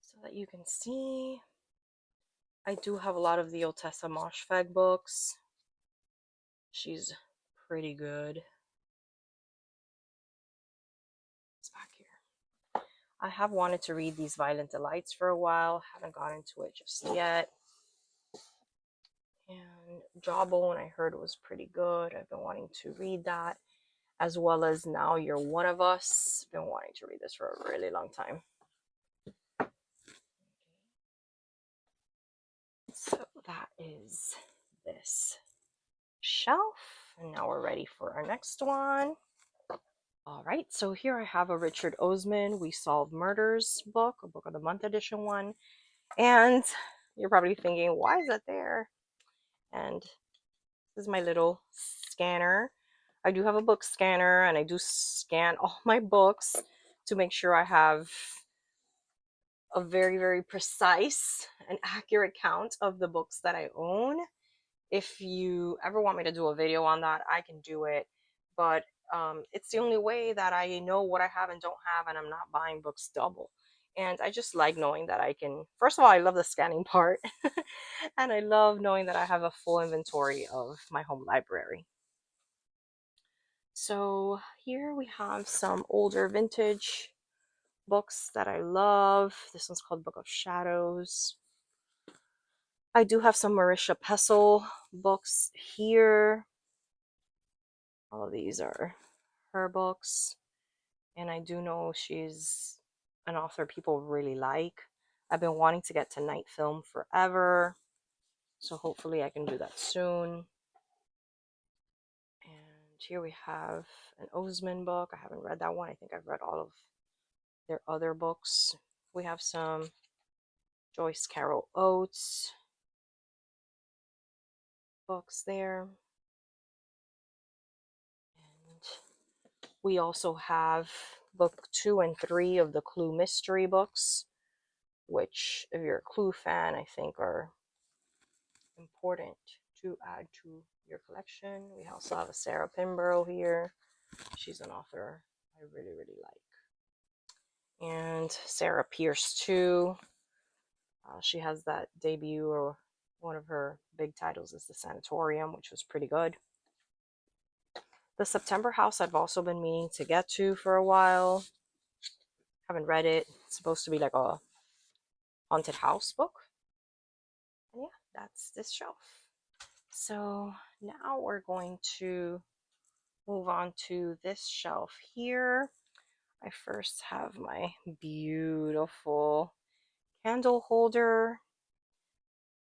so that you can see. I do have a lot of the Otessa Moshfegh books. She's pretty good. It's back here. I have wanted to read these Violent Delights for a while. Haven't gotten to it just yet. And Jawbone, I heard was pretty good. I've been wanting to read that, as well as Now You're One of Us. Been wanting to read this for a really long time. So that is this shelf. And now we're ready for our next one. All right, so here I have a Richard Osman We Solve Murders book, a book of the month edition one. And you're probably thinking, why is that there? And this is my little scanner. I do have a book scanner, and I do scan all my books to make sure I have a very, very precise and accurate count of the books that I own. If you ever want me to do a video on that, I can do it. But it's the only way that I know what I have and don't have, and I'm not buying books double. And I just like knowing that I can, first of all, I love the scanning part. And I love knowing that I have a full inventory of my home library. So here we have some older vintage books that I love. This one's called Book of Shadows. I do have some Marisha Pessel books here. All of these are her books, and I do know she's an author people really like. I've been wanting to get to Night Film forever, so hopefully I can do that soon. And here we have an Osman book. I haven't read that one. I think I've read all of their other books. We have some Joyce Carol Oates books there. And we also have book 2 and 3 of the Clue mystery books, which, if you're a Clue fan, I think are important to add to your collection. We also have a Sarah Pinborough here. She's an author I really, really like. And Sarah Pierce, too. She has that debut, or one of her big titles is The Sanatorium, which was pretty good. The September House I've also been meaning to get to for a while. Haven't read it. It's supposed to be like a haunted house book. And yeah, that's this shelf. So now we're going to move on to this shelf here. I first have my beautiful candle holder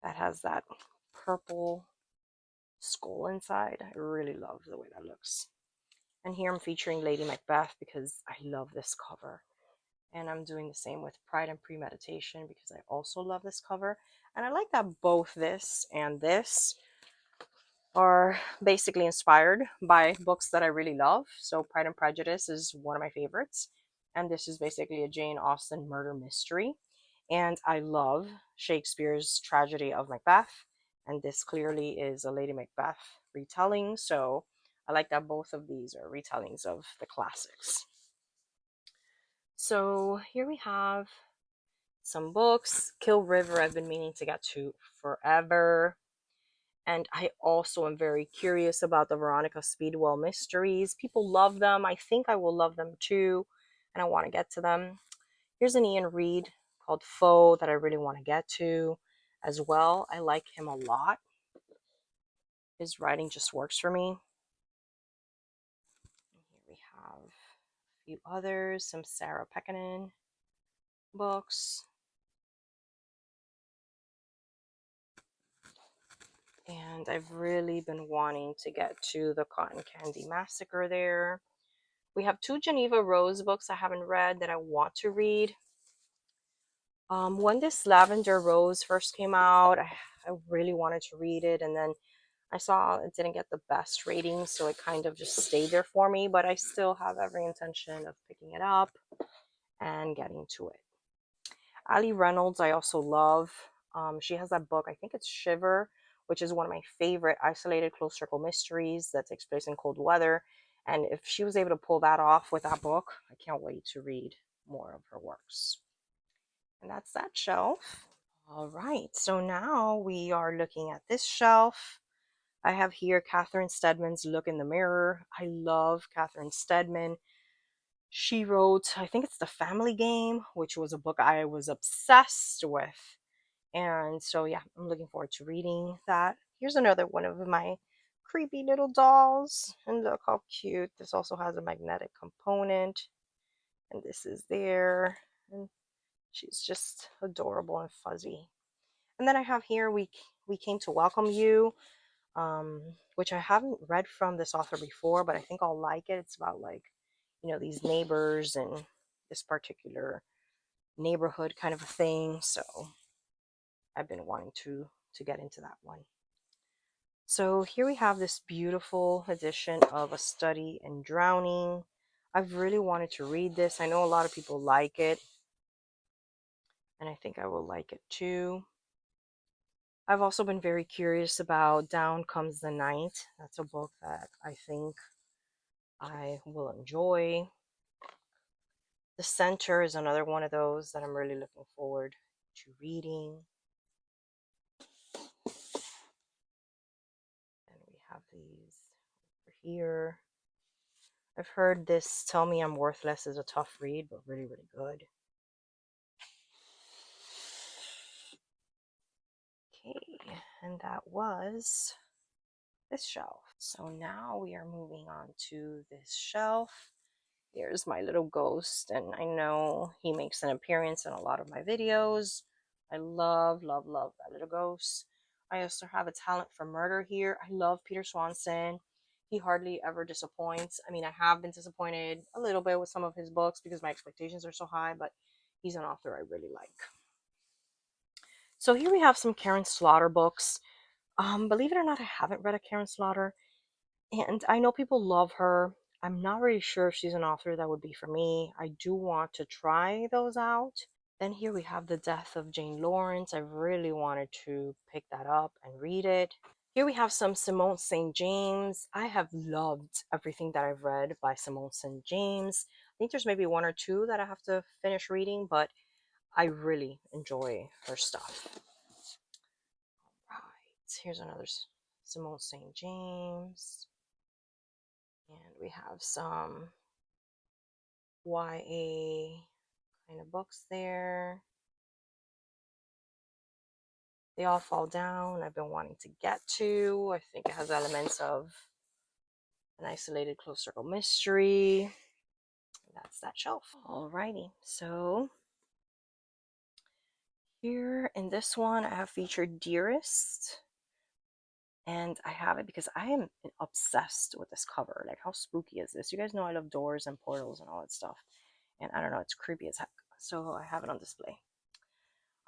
that has that purple skull inside. I really love the way that looks. And here I'm featuring Lady Macbeth because I love this cover. And I'm doing the same with Pride and Premeditation because I also love this cover. And I like that both this and this are basically inspired by books that I really love. So Pride and Prejudice is one of my favorites. And this is basically a Jane Austen murder mystery. And I love Shakespeare's tragedy of Macbeth. And this clearly is a Lady Macbeth retelling. So I like that both of these are retellings of the classics. So here we have some books. Kill River I've been meaning to get to forever. And I also am very curious about the Veronica Speedwell mysteries. People love them. I think I will love them too. And I want to get to them. Here's an Ian Reid called Foe that I really want to get to as well. I like him a lot. His writing just works for me. And here we have a few others, some Sarah Pekkanen books. And I've really been wanting to get to the Cotton Candy Massacre there. We have 2 Geneva Rose books I haven't read that I want to read. When this Lavender Rose first came out, I really wanted to read it, and then I saw it didn't get the best ratings, so it kind of just stayed there for me, but I still have every intention of picking it up and getting to it. Ali Reynolds, I also love. She has that book, I think it's Shiver, which is one of my favorite isolated close circle mysteries that takes place in cold weather. And if she was able to pull that off with that book, I can't wait to read more of her works. And that's that shelf. All right, so now we are looking at this shelf. I have here Catherine Stedman's Look in the Mirror. I love Catherine Stedman. She wrote, I think it's The Family Game, which was a book I was obsessed with. And so, yeah, I'm looking forward to reading that. Here's another one of my creepy little dolls. And look how cute. This also has a magnetic component. And this is there. And she's just adorable and fuzzy. And then I have here We Came to Welcome You, which I haven't read from this author before, but I think I'll like it. It's about like, these neighbors and this particular neighborhood kind of a thing. So I've been wanting to get into that one. So here we have this beautiful edition of A Study in Drowning. I've really wanted to read this. I know a lot of people like it, and I think I will like it too. I've also been very curious about Down Comes the Night. That's a book that I think I will enjoy. The Center is another one of those that I'm really looking forward to reading. And we have these over here. I've heard this Tell Me I'm Worthless is a tough read, but really, really good. Okay, and that was this shelf. So now we are moving on to this shelf. There's my little ghost, and I know he makes an appearance in a lot of my videos. I love, love, love that little ghost. I also have a talent for murder here. I love Peter Swanson. He hardly ever disappoints. I mean, I have been disappointed a little bit with some of his books because my expectations are so high, but he's an author I really like. So here we have some Karen Slaughter books. Believe it or not, I haven't read a Karen Slaughter, and I know people love her. I'm not really sure if she's an author that would be for me. I do want to try those out. Then here we have The Death of Jane Lawrence. I really wanted to pick that up and read it. Here we have some Simone St. James. I have loved everything that I've read by Simone St. James. I think there's maybe one or two that I have to finish reading, but I really enjoy her stuff. Right, here's another Simone St. James. And we have some YA kind of books there. They All Fall Down, I've been wanting to get to. I think it has elements of an isolated close circle mystery. That's that shelf. Alrighty, so here in this one, I have featured Dearest. And I have it because I am obsessed with this cover. Like, how spooky is this? You guys know I love doors and portals and all that stuff. And I don't know, it's creepy as heck. So I have it on display.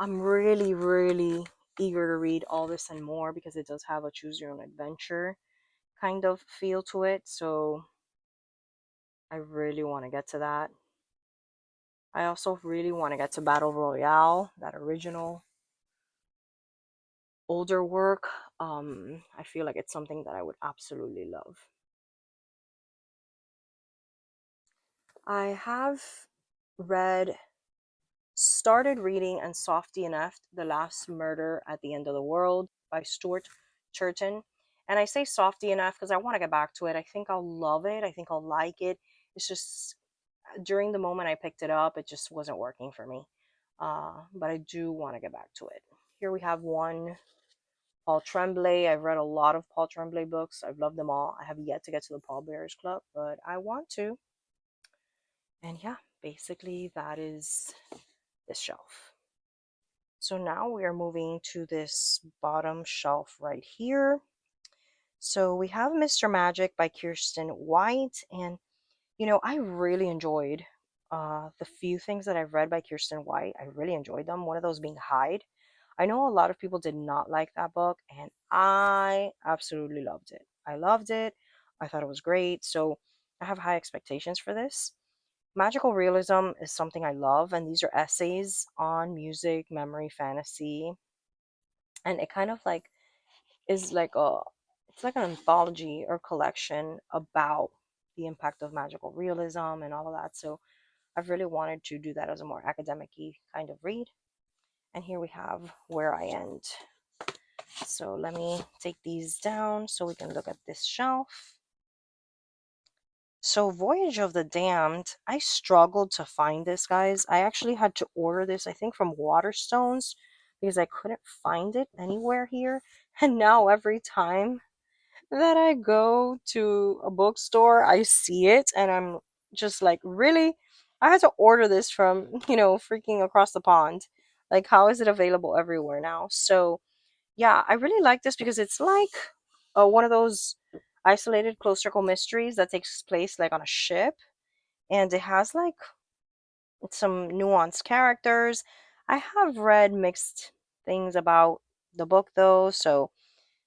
I'm really, really eager to read all this and more because it does have a choose your own adventure kind of feel to it. So I really want to get to that. I also really want to get to Battle Royale, that original older work. I feel like it's something that I would absolutely love. I have started reading and Softy Enough, The Last Murder at the End of the World by Stuart Churton. And I say Softy Enough because I want to get back to it. I think I'll love it. I think I'll like it. It's just during the moment I picked it up, it just wasn't working for me. But I do want to get back to it. Here we have one Paul Tremblay. I've read a lot of Paul Tremblay books. I've loved them all. I have yet to get to the Paul Bearers Club, but I want to. And yeah, basically that is this shelf. So now we are moving to this bottom shelf right here. So we have Mr. Magic by Kirsten White. And, I really enjoyed the few things that I've read by Kirsten White. I really enjoyed them. One of those being Hyde. I know a lot of people did not like that book, and I absolutely loved it. I loved it. I thought it was great. So I have high expectations for this. Magical realism is something I love, and these are essays on music, memory, fantasy, and it kind of like is like a it's like an anthology or collection about the impact of magical realism and all of that. So I've really wanted to do that as a more academic-y kind of read. And here we have Where I End. So let me take these down so we can look at this shelf. So Voyage of the Damned, I struggled to find this, guys. I actually had to order this, I think, from Waterstones because I couldn't find it anywhere here. And now every time that I go to a bookstore, I see it and I'm just like, really? I had to order this from, freaking across the pond. Like, how is it available everywhere now? So, yeah, I really like this because it's like one of those isolated closed circle mysteries that takes place like on a ship, and it has like some nuanced characters. I have read mixed things about the book though, so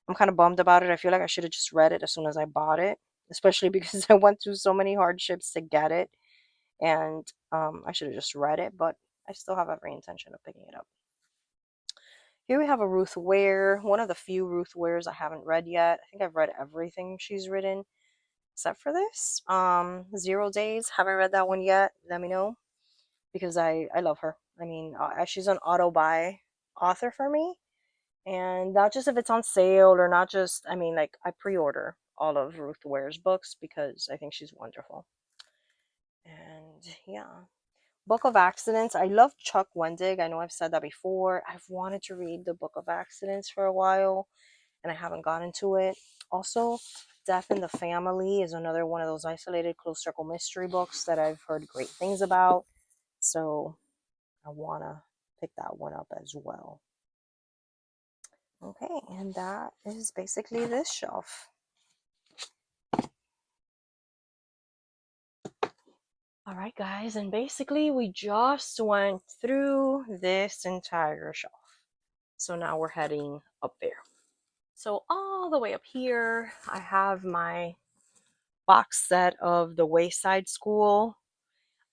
I'm kind of bummed about it. I feel like I should have just read it as soon as I bought it, especially because I went through so many hardships to get it, and I should have just read it, but I still have every intention of picking it up. Here we have a Ruth Ware, one of the few Ruth Wares I haven't read yet. I think I've read everything she's written except for this. 0 Days, haven't read that one yet. Let me know because I love her. I mean, she's an auto buy author for me, and not just if it's on sale or not just. I mean, like I pre-order all of Ruth Ware's books because I think she's wonderful. And yeah, Book of Accidents. I love Chuck Wendig. I know I've said that before. I've wanted to read the Book of Accidents for a while and I haven't gotten to it. Also, Death in the Family is another one of those isolated close circle mystery books that I've heard great things about. So I want to pick that one up as well. Okay, and that is basically this shelf. All right, guys, and basically we just went through this entire shelf. So now we're heading up there. So all the way up here, I have my box set of The Wayside School.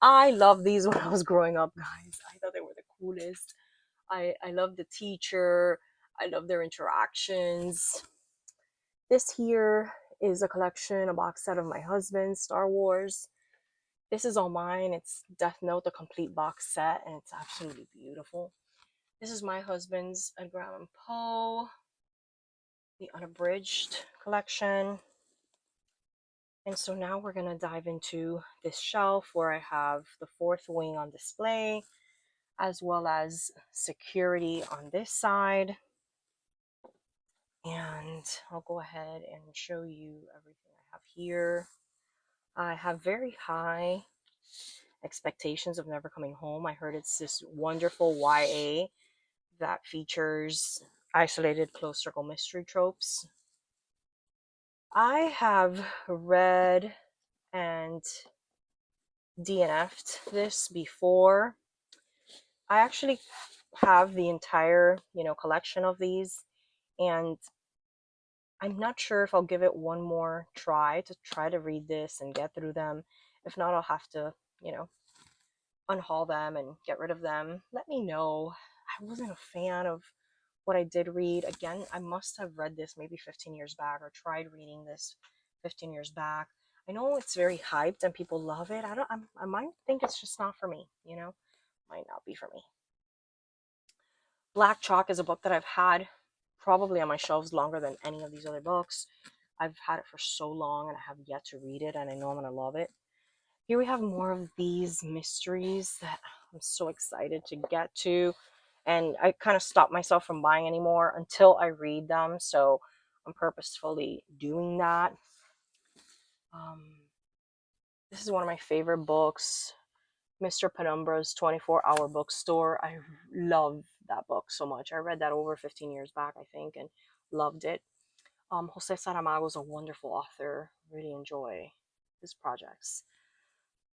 I love these when I was growing up, guys. I thought they were the coolest. I love the teacher. I love their interactions. This here is a collection, a box set of my husband's Star Wars. This is all mine. It's Death Note, the complete box set, and it's absolutely beautiful. This is my husband's Edgar Allan Poe, the unabridged collection. And so now we're going to dive into this shelf where I have the fourth wing on display, as well as security on this side. And I'll go ahead and show you everything I have here. I have very high expectations of Never Coming Home. I heard it's this wonderful YA that features isolated close circle mystery tropes. I have read and DNF'd this before. I actually have the entire, collection of these, and I'm not sure if I'll give it one more try to read this and get through them. If not, I'll have to, unhaul them and get rid of them. Let me know. I wasn't a fan of what I did read. Again, I must have read this maybe 15 years back or tried reading this 15 years back. I know it's very hyped and people love it. I might think it's just not for me, Might not be for me. Black Chalk is a book that I've had probably on my shelves longer than any of these other books. I've had it for so long and I have yet to read it, and I know I'm going to love it. Here we have more of these mysteries that I'm so excited to get to. And I kind of stopped myself from buying anymore until I read them. So I'm purposefully doing that. Um, this is one of my favorite books, Mr. Penumbra's 24-Hour Bookstore. I love that book so much. I read that over 15 years back, I think, and loved it. Jose Saramago is a wonderful author. Really enjoy his projects.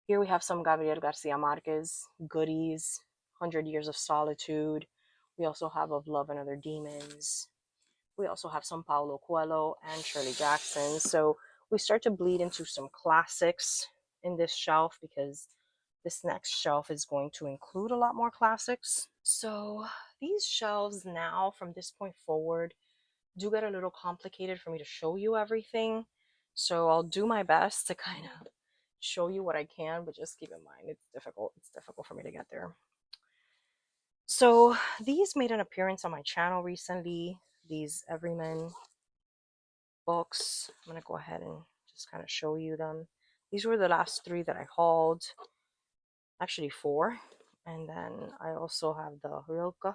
Here we have some Gabriel Garcia Marquez goodies, 100 Years of Solitude. We also have Of Love and Other Demons. We also have some Paulo Coelho and Shirley Jackson. So we start to bleed into some classics in this shelf because this next shelf is going to include a lot more classics. So these shelves now, from this point forward, do get a little complicated for me to show you everything. So I'll do my best to kind of show you what I can, but just keep in mind it's difficult. It's difficult for me to get there. So these made an appearance on my channel recently. These Everyman books. I'm gonna go ahead and just kind of show you them. These were the last three that I hauled, actually four. And then I also have the Rilke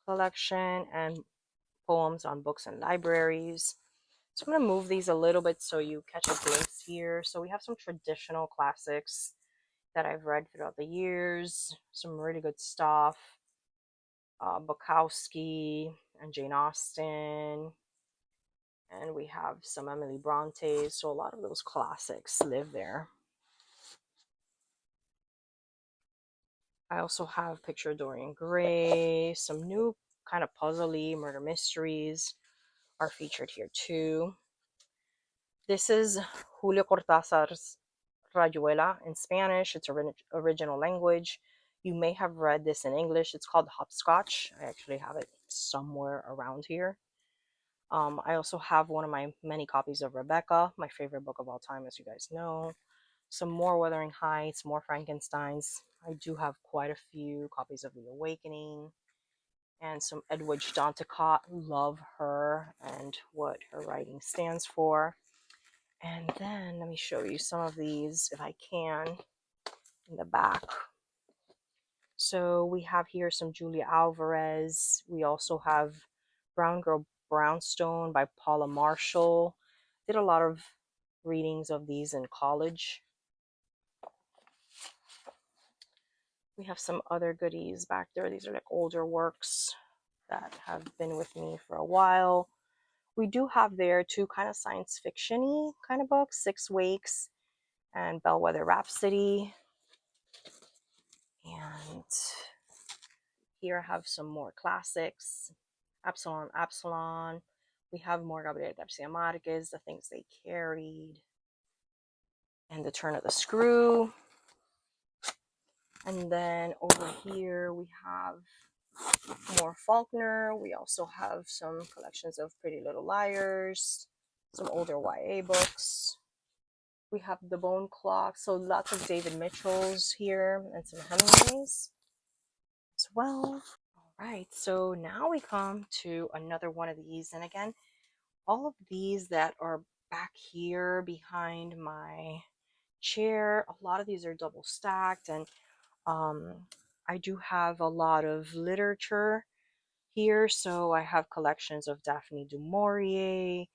collection and poems on books and libraries. So I'm going to move these a little bit so you catch a glimpse here. So we have some traditional classics that I've read throughout the years, some really good stuff. Bukowski and Jane Austen. And we have some Emily Bronte. So a lot of those classics live there. I also have Picture of Dorian Gray. Some new kind of puzzly murder mysteries are featured here too. This is Julio Cortázar's Rayuela in Spanish. It's original language. You may have read this in English. It's called Hopscotch. I actually have it somewhere around here. I also have one of my many copies of Rebecca, my favorite book of all time, as you guys know. Some more Wuthering Heights, more Frankensteins. I do have quite a few copies of The Awakening and some Edwidge Danticott. Love her and what her writing stands for. And then let me show you some of these, if I can, in the back. So we have here some Julia Alvarez. We also have Brown Girl Brownstone by Paula Marshall. Did a lot of readings of these in college. We have some other goodies back there. These are like older works that have been with me for a while. We do have there two kind of science fiction-y kind of books, Six Wakes and Bellwether Rhapsody. And here I have some more classics. Absalom, Absalom. We have more Gabriel Garcia Marquez, The Things They Carried, and The Turn of the Screw. And then over here we have more Faulkner. We also have some collections of Pretty Little Liars, some older YA books. We have The Bone Clock, so lots of David Mitchell's here and some Hemingways as well. All right, so now we come to another one of these. And again, all of these that are back here behind my chair, a lot of these are double stacked. And I do have a lot of literature here. So I have collections of Daphne du Maurier,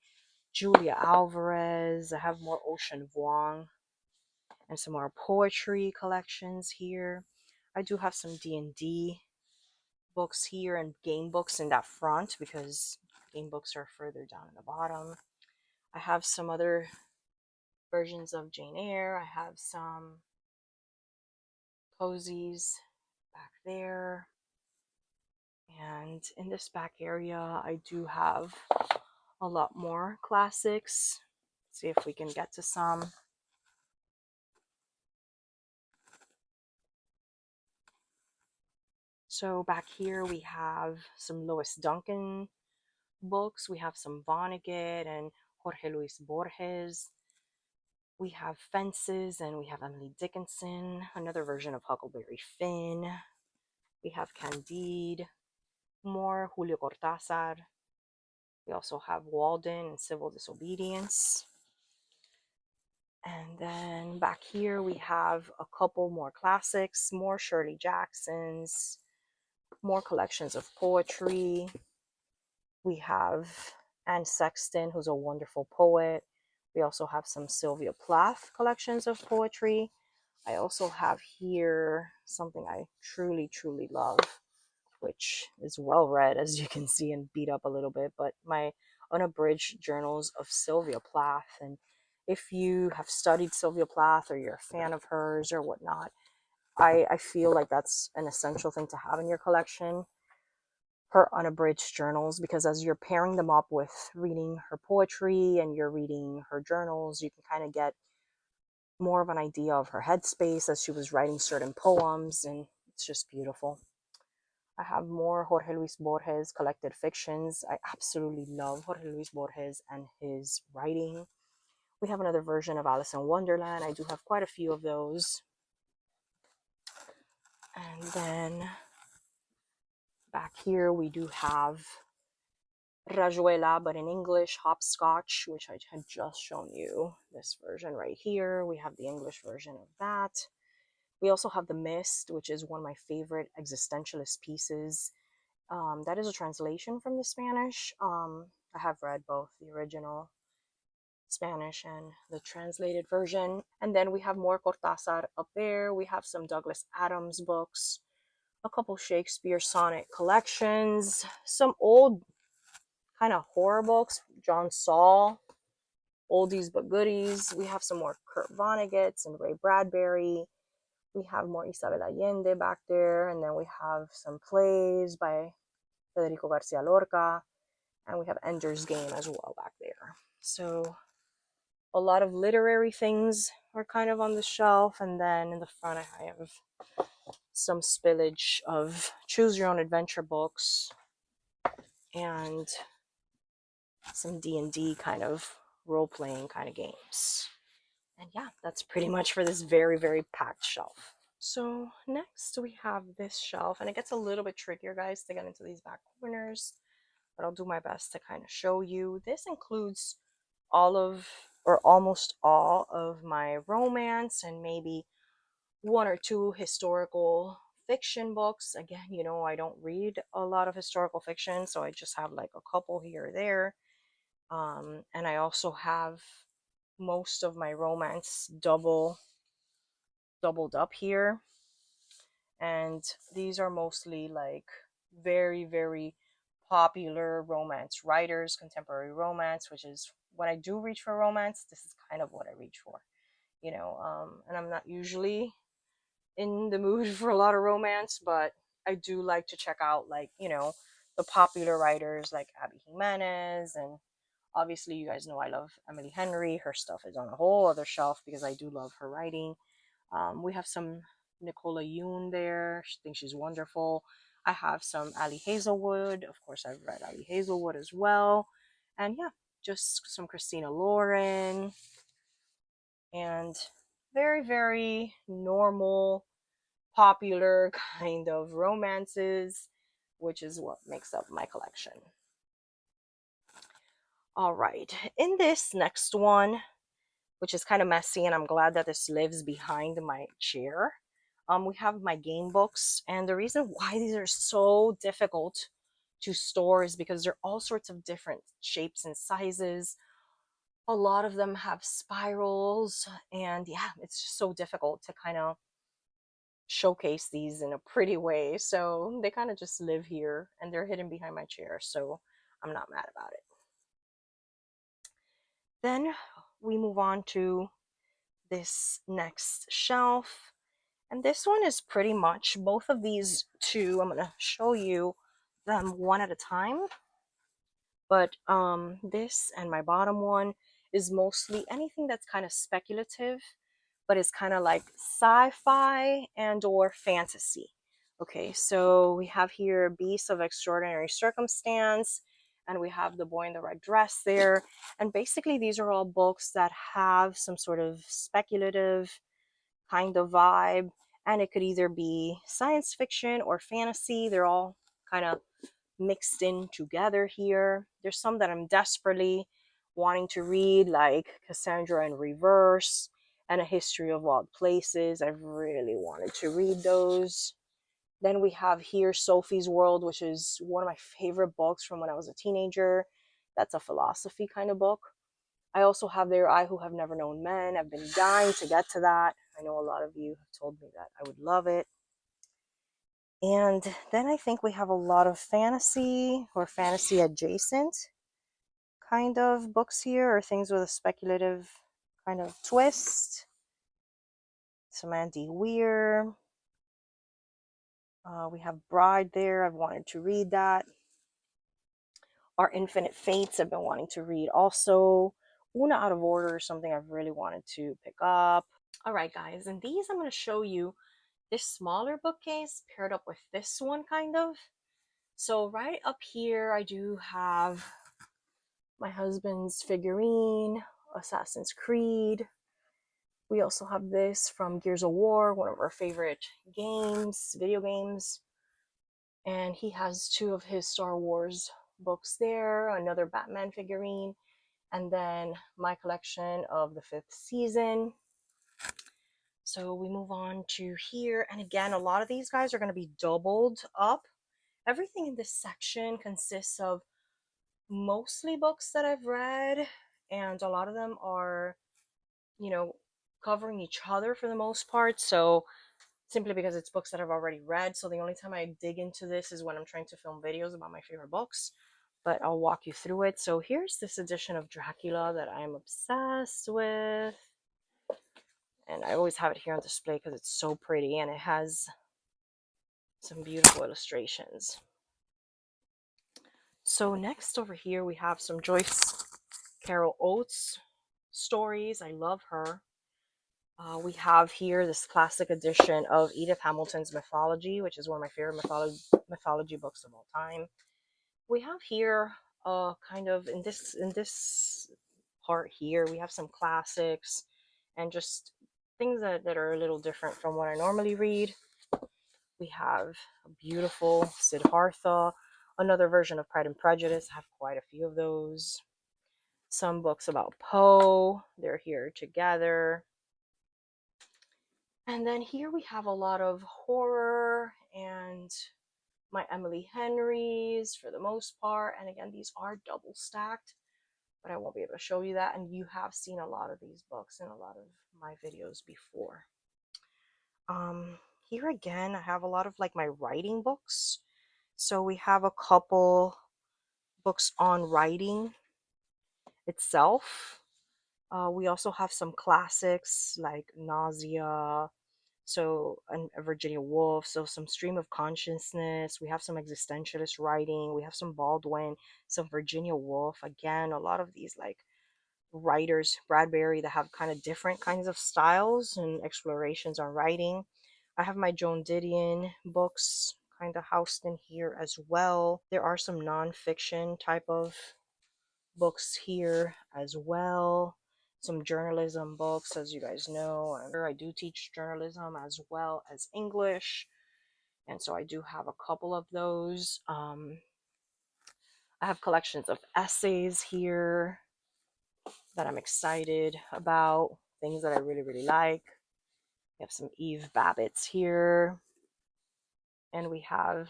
Julia Alvarez. I have more Ocean Vuong and some more poetry collections here. I do have some D&D books here and game books in that front because game books are further down in the bottom. I have some other versions of Jane Eyre. I have some cozies back there. And in this back area, I do have a lot more classics. Let's see if we can get to some. So back here we have some Lois Duncan books. We have some Vonnegut and Jorge Luis Borges. We have Fences and we have Emily Dickinson, another version of Huckleberry Finn. We have Candide, more Julio Cortázar. We also have Walden and Civil Disobedience. And then back here we have a couple more classics, more Shirley Jackson's, more collections of poetry. We have Anne Sexton, who's a wonderful poet. We also have some Sylvia Plath collections of poetry. I also have here something I truly, truly love, which is well read, as you can see, and beat up a little bit, but my unabridged journals of Sylvia Plath. And if you have studied Sylvia Plath or you're a fan of hers or whatnot, I feel like that's an essential thing to have in your collection. her unabridged journals, because as you're pairing them up with reading her poetry and you're reading her journals, you can kind of get more of an idea of her headspace as she was writing certain poems, and it's just beautiful. I have more Jorge Luis Borges collected fictions. I absolutely love Jorge Luis Borges and his writing. We have another version of Alice in Wonderland. I do have quite a few of those. And then back here we do have Rajuela, but in English, Hopscotch, which I had just shown you. This version right here. We have the English version of that. We also have The Mist, which is one of my favorite existentialist pieces. That is a translation from the Spanish. I have read both the original Spanish and the translated version. And then we have more Cortázar up there. We have some Douglas Adams books, a couple Shakespeare sonnet collections, some old kind of horror books, John Saul, oldies but goodies. We have some more Kurt Vonnegut's and Ray Bradbury. We have more Isabel Allende back there, and then we have some plays by Federico Garcia Lorca, and we have Ender's Game as well back there. So a lot of literary things are kind of on the shelf, and then in the front I have some spillage of choose your own adventure books and some D&D kind of role-playing kind of games. And yeah, that's pretty much for this very, very packed shelf. So next we have this shelf, and it gets a little bit trickier, guys, to get into these back corners, but I'll do my best to kind of show you. This includes all of, or almost all of, my romance and maybe one or two historical fiction books. Again, you know, I don't read a lot of historical fiction, so I just have like a couple here or there. And I also have most of my romance doubled up here. And these are mostly like very, very popular romance writers, contemporary romance, which is when I do reach for romance, this is kind of what I reach for, you know. And I'm not usually in the mood for a lot of romance, but I do like to check out, like, you know, the popular writers like Abby Jimenez, and obviously you guys know I love Emily Henry. Her stuff is on a whole other shelf because I do love her writing. We have some Nicola Yoon there. I think she's wonderful. I have some Ali Hazelwood. Of course, I've read Ali Hazelwood as well. And yeah, just some Christina Lauren. And very, very normal, popular kind of romances, which is what makes up my collection. All right, in this next one, which is kind of messy, and I'm glad that this lives behind my chair. We have my game books, and the reason why these are so difficult to store is because they're all sorts of different shapes and sizes. A lot of them have spirals, and yeah, it's just so difficult to kind of showcase these in a pretty way. So they kind of just live here, and they're hidden behind my chair, so I'm not mad about it. Then we move on to this next shelf. And this one is pretty much both of these two. I'm going to show you them one at a time. But this and my bottom one is mostly anything that's kind of speculative, but it's kind of like sci-fi and or fantasy. Okay, so we have here Beasts of Extraordinary Circumstance, and we have The Boy in the Red Dress there. And basically these are all books that have some sort of speculative kind of vibe, and it could either be science fiction or fantasy. They're all kind of mixed in together here. There's some that I'm desperately wanting to read, like Cassandra in Reverse and A History of Wild Places. I've really wanted to read those. Then we have here Sophie's World, which is one of my favorite books from when I was a teenager. That's a philosophy kind of book. I also have there I Who Have Never Known Men. I've been dying to get to that. I know a lot of you have told me that I would love it. And then I think we have a lot of fantasy or fantasy adjacent kind of books here, or things with a speculative kind of twist. Some Andy Weir. We have Bride there. I've wanted to read that. Our Infinite Fates I've been wanting to read also. Una Out of Order is something I've really wanted to pick up. All right, guys, and these I'm going to show you this smaller bookcase paired up with this one, kind of. So right up here, I do have my husband's figurine, Assassin's Creed. We also have this from Gears of War, one of our favorite games, video games. And he has two of his Star Wars books there, another Batman figurine, and then my collection of the fifth season. So we move on to here. And again, a lot of these guys are going to be doubled up. Everything in this section consists of mostly books that I've read, and a lot of them are, you know, covering each other for the most part. So simply because it's books that I've already read. So the only time I dig into this is when I'm trying to film videos about my favorite books. But I'll walk you through it. So here's this edition of Dracula that I'm obsessed with. And I always have it here on display because it's so pretty and it has some beautiful illustrations. So next over here we have some Joyce Carol Oates stories. I love her. We have here this classic edition of Edith Hamilton's Mythology, which is one of my favorite mythology books of all time. We have here kind of in this part here, we have some classics and just things that are a little different from what I normally read. We have a beautiful Siddhartha, another version of Pride and Prejudice. I have quite a few of those. Some books about Poe, they're here together. And then here we have a lot of horror and my Emily Henrys for the most part. And again, these are double stacked, but I won't be able to show you that. And you have seen a lot of these books in a lot of my videos before. Here again, I have a lot of like my writing books. So we have a couple books on writing itself. We also have some classics like Nausea, so a Virginia Woolf, so some stream of consciousness. We have some existentialist writing. We have some Baldwin, some Virginia Woolf. Again, a lot of these like writers, Bradbury, that have kind of different kinds of styles and explorations on writing. I have my Joan Didion books kind of housed in here as well. There are some nonfiction type of books here as well. Some journalism books, as you guys know. I do teach journalism as well as English, and so I do have a couple of those. I have collections of essays here that I'm excited about, things that I really, really like. We have some Eve Babbitts here, and we have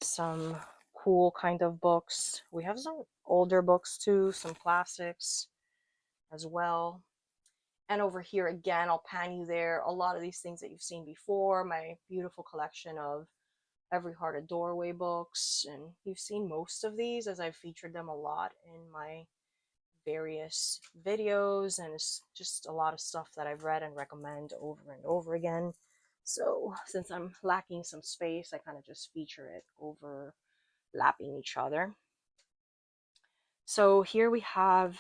some cool kind of books. We have some older books too, some classics as well. And over here again, I'll pan you there. A lot of these things that you've seen before, my beautiful collection of Every Heart a Doorway books. And you've seen most of these as I've featured them a lot in my various videos. And it's just a lot of stuff that I've read and recommend over and over again. So since I'm lacking some space, I kind of just feature it overlapping each other. So here we have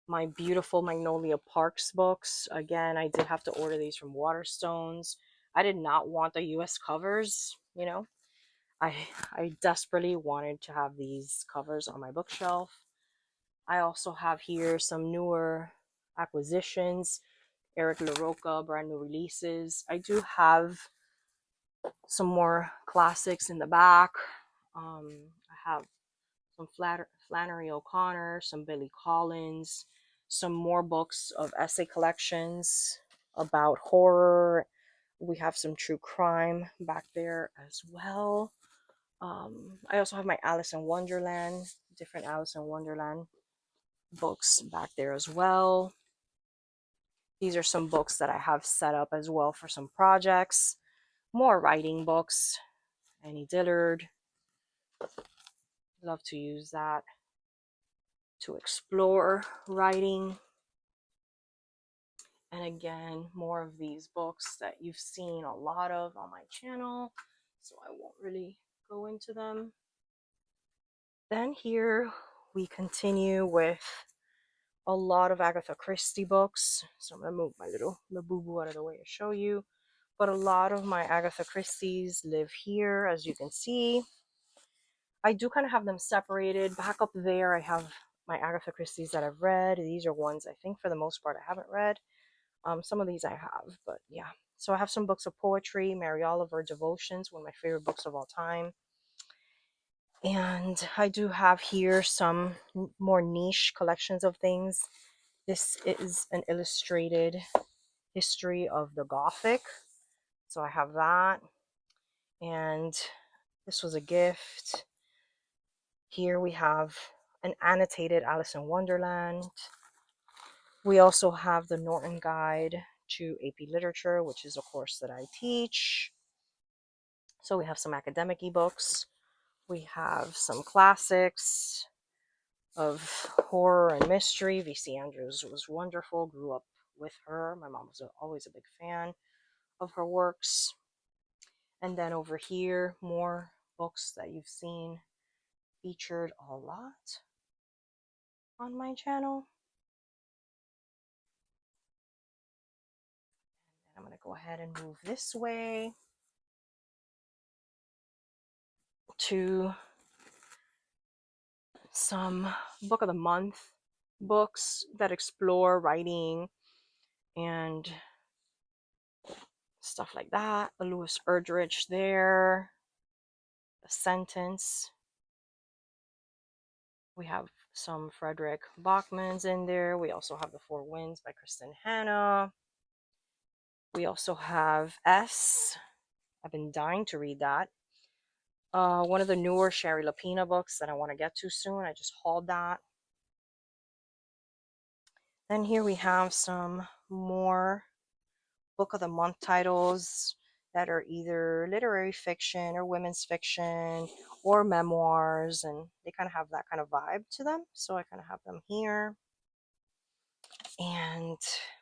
my beautiful Magnolia Parks books. Again, I did have to order these from Waterstones. I did not want the US covers, you know. I desperately wanted to have these covers on my bookshelf. I also have here some newer acquisitions, Eric LaRocca, brand new releases. I do have some more classics in the back. I have some Flannery O'Connor, some Billy Collins, some more books of essay collections about horror. We have some true crime back there as well. I also have my Alice in Wonderland, different Alice in Wonderland books back there as well. These are some books that I have set up as well for some projects. More writing books. Annie Dillard. Love to use that to explore writing. And again, more of these books that you've seen a lot of on my channel, so I won't really go into them. Then here we continue with a lot of Agatha Christie books. So I'm gonna move my little Labubu out of the way to show you. But a lot of my Agatha Christie's live here, as you can see. I do kind of have them separated. Back up there, I have my Agatha Christie's that I've read. These are ones I think for the most part I haven't read. Some of these I have, but yeah. So I have some books of poetry, Mary Oliver Devotions, one of my favorite books of all time. And I do have here some more niche collections of things. This is an illustrated history of the Gothic. So I have that. And this was a gift. Here we have an annotated Alice in Wonderland. We also have the Norton Guide to AP Literature, which is a course that I teach. So we have some academic ebooks. We have some classics of horror and mystery. V.C. Andrews was wonderful. Grew up with her. My mom was always a big fan of her works. And then over here, more books that you've seen featured a lot on my channel. And I'm going to go ahead and move this way to some book of the month books that explore writing and stuff like that. A Lewis Erdrich there, A Sentence. We have some Frederick Bachman's in there. We also have The Four Winds by Kristen Hanna. We also have S. I've been dying to read that. One of the newer Sherry Lapina books that I want to get to soon. I just hauled that. Then here we have some more book of the month titles that are either literary fiction or women's fiction or memoirs, and they kind of have that kind of vibe to them. So I kind of have them here. And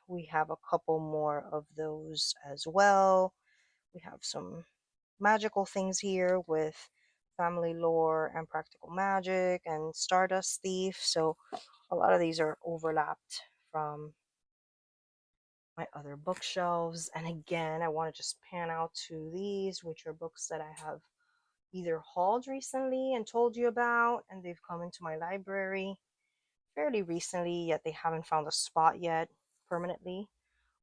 we have a couple more of those as well. We have some magical things here with family lore and practical magic and Stardust Thief. So a lot of these are overlapped from my other bookshelves. And again, I want to just pan out to these, which are books that I have either hauled recently and told you about, and they've come into my library fairly recently, yet they haven't found a spot yet permanently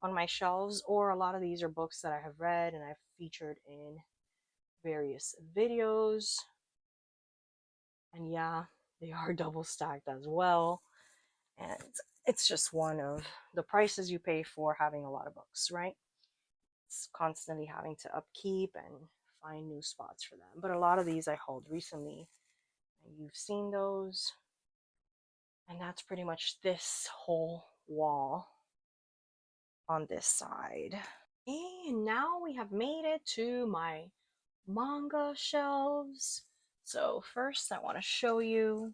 on my shelves. Or a lot of these are books that I have read and I've featured in various videos. And yeah, they are double stacked as well. And it's just one of the prices you pay for having a lot of books, right? It's constantly having to upkeep and find new spots for them. But a lot of these I hauled recently, and you've seen those. And that's pretty much this whole wall on this side. And now we have made it to my manga shelves. So first I want to show you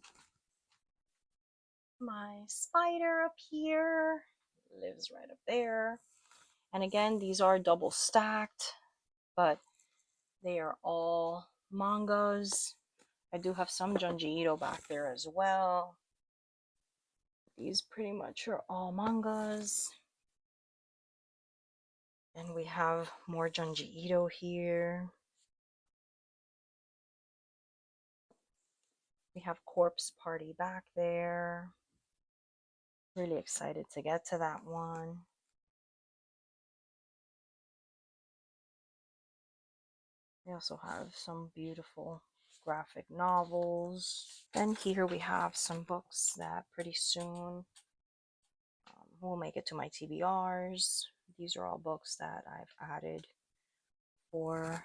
my spider up here. Lives right up there. And again, these are double stacked, but they are all mangas. I do have some Junji Ito back there as well. These pretty much are all mangas. And we have more Junji Ito here. We have Corpse Party back there. Really excited to get to that one. We also have some beautiful graphic novels. Then here we have some books that pretty soon will make it to my TBRs. These are all books that I've added for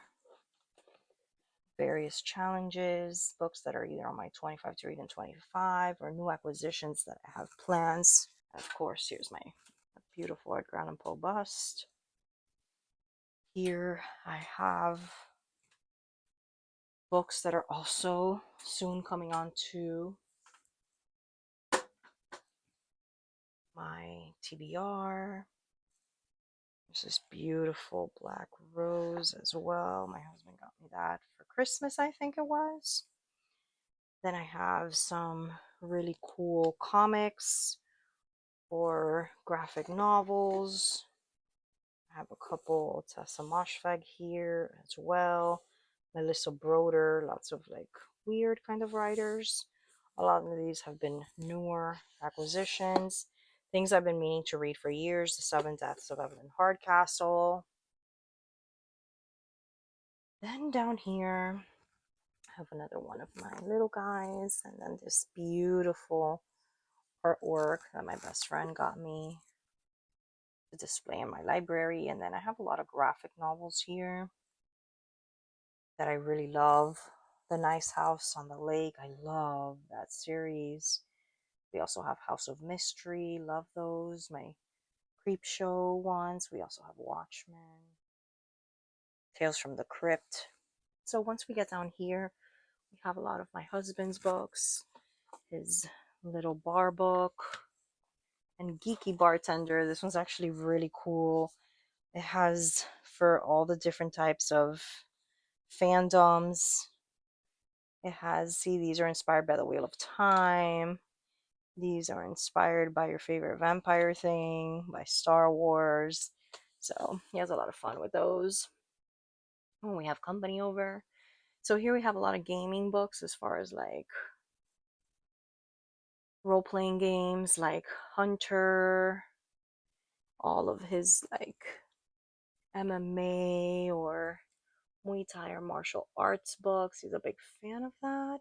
various challenges, books that are either on my 25 to read in 25 or new acquisitions that I have plans. And of course, here's my beautiful Edgar Allan Poe bust. Here I have books that are also soon coming on to my TBR. There's this beautiful Black Rose as well. My husband got me that for Christmas, I think it was. Then I have some really cool comics or graphic novels. I have a couple Tessa Moshfegh here as well. Melissa Broder, lots of like weird kind of writers. A lot of these have been newer acquisitions. Things I've been meaning to read for years. The Seven Deaths of Evelyn Hardcastle. Then down here, I have another one of my little guys, and then this beautiful artwork that my best friend got me to display in my library. And then I have a lot of graphic novels here that I really love. The Nice House on the Lake, I love that series. We also have House of Mystery, love those. My Creep Show ones. We also have Watchmen, Tales from the Crypt. So once we get down here, we have a lot of my husband's books, his little bar book, and Geeky Bartender. This one's actually really cool. It has for all the different types of fandoms. It has, see, these are inspired by the Wheel of Time. These are inspired by your favorite vampire thing, by Star Wars. So he has a lot of fun with those when we have company over. So here we have a lot of gaming books as far as like role playing games like Hunter, all of his like MMA or Muay Thai or martial arts books. He's a big fan of that.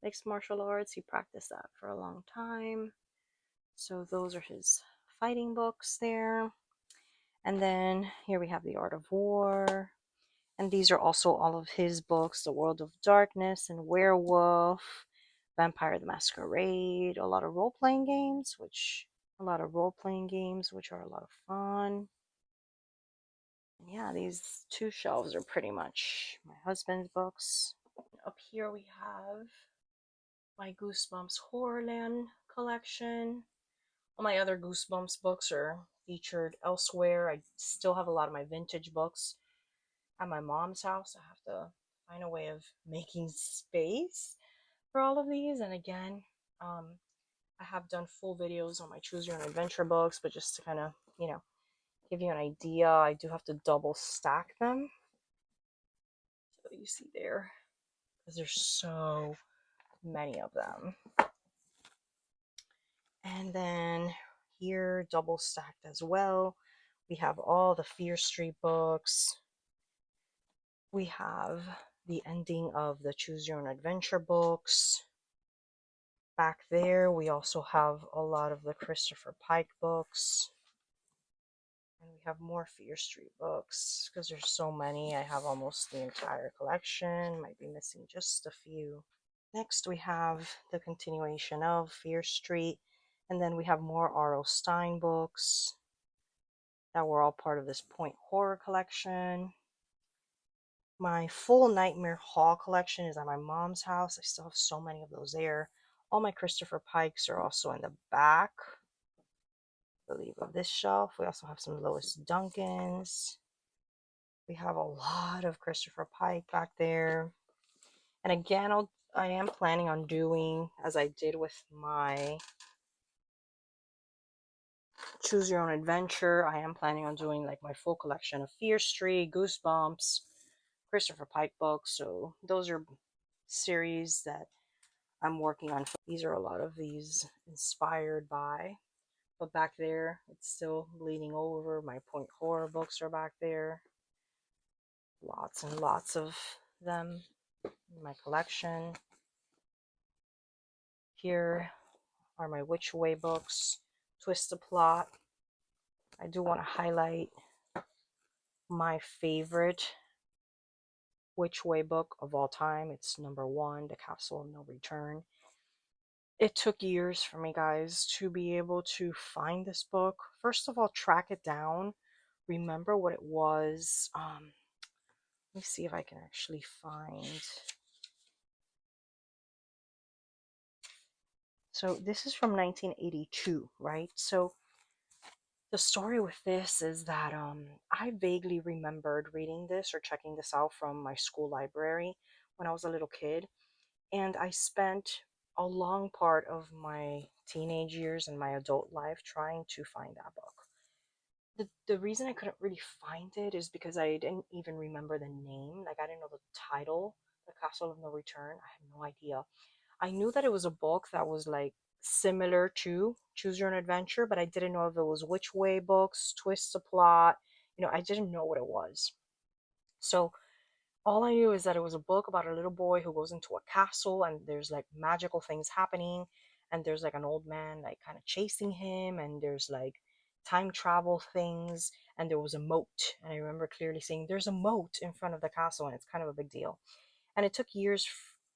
Mixed martial arts. He practiced that for a long time. So those are his fighting books there. And then here we have The Art of War. And these are also all of his books, The World of Darkness and Werewolf, Vampire the Masquerade, a lot of role-playing games, which are a lot of fun. And yeah, these two shelves are pretty much my husband's books. Up here we have my Goosebumps Horrorland collection. All my other Goosebumps books are featured elsewhere. I still have a lot of my vintage books at my mom's house. I have to find a way of making space for all of these. And again, um, I have done full videos on my Choose Your Own Adventure books, but just to kind of, give you an idea, I do have to double stack them. So you see there, because there's so many of them. And then here, double stacked as well, we have all the Fear Street books. We have the ending of the Choose Your Own Adventure books. Back there, we also have a lot of the Christopher Pike books. And we have more Fear Street books because there's so many. I have almost the entire collection, might be missing just a few. Next, we have the continuation of Fear Street, and then we have more R.L. Stine books that were all part of this Point Horror collection. My full Nightmare Hall collection is at my mom's house. I still have so many of those there. All my Christopher Pikes are also in the back, I believe, of this shelf. We also have some Lois Duncans. We have a lot of Christopher Pike back there. And again, I am planning on doing, as I did with my Choose Your Own Adventure, I am planning on doing like my full collection of Fear Street, Goosebumps, Christopher Pike books. So those are series that I'm working on. These are a lot of these inspired by, but back there it's still bleeding over. My Point Horror books are back there. Lots and lots of them in my collection. Here are my Which Way books, Twist the Plot. I do want to highlight my favorite Which Way book of all time. It's number 1, The Castle of No Return. It took years for me, guys, to be able to find this book. First of all, track it down, remember what it was. Let me see if I can actually find. So this is from 1982, right? So the story with this is that I vaguely remembered reading this or checking this out from my school library when I was a little kid. And I spent a long part of my teenage years and my adult life trying to find that book. The reason I couldn't really find it is because I didn't even remember the name. Like, I didn't know the title, The Castle of No Return. I had no idea. I knew that it was a book that was like similar to Choose Your Own Adventure, but I didn't know if it was Which Way books, Twist the Plot. I didn't know what it was. So all I knew is that it was a book about a little boy who goes into a castle and there's like magical things happening, and there's like an old man like kind of chasing him, and there's like time travel things, and there was a moat. And I remember clearly saying there's a moat in front of the castle, and it's kind of a big deal. And it took years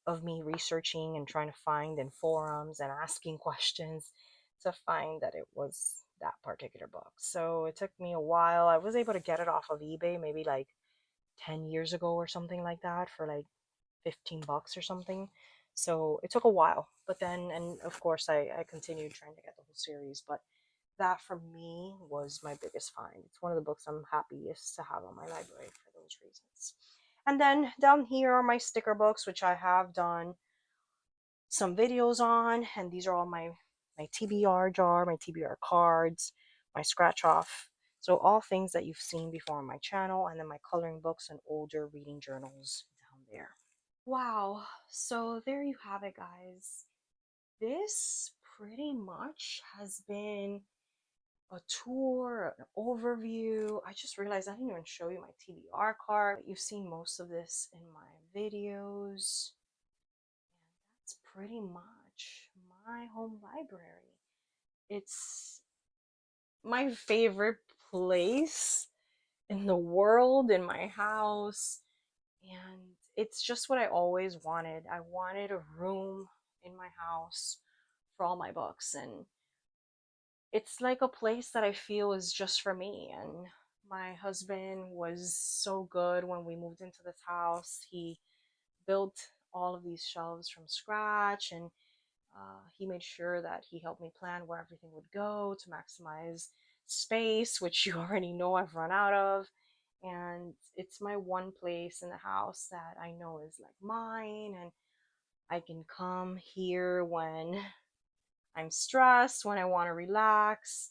of me researching and trying to find in forums and asking questions to find that it was that particular book. So it took me a while. I was able to get it off of eBay maybe like 10 years ago or something like that for like 15 bucks or something. So it took a while, but then, and of course, I continued trying to get the whole series. But that for me was my biggest find. It's one of the books I'm happiest to have on my library for those reasons. And then down here are my sticker books, which I have done some videos on, and these are all my TBR jar, my TBR cards, my scratch off. So all things that you've seen before on my channel, and then my coloring books and older reading journals down there. Wow, so there you have it, guys. This pretty much has been a tour, an overview. I just realized I didn't even show you my TBR card. You've seen most of this in my videos. And that's pretty much my home library. It's my favorite place in the world, in my house. And it's just what I always wanted. I wanted a room in my house for all my books. And it's like a place that I feel is just for me. And my husband was so good when we moved into this house. He built all of these shelves from scratch, and he made sure that he helped me plan where everything would go to maximize space, which you already know I've run out of. And it's my one place in the house that I know is like mine, and I can come here when I'm stressed, when I want to relax.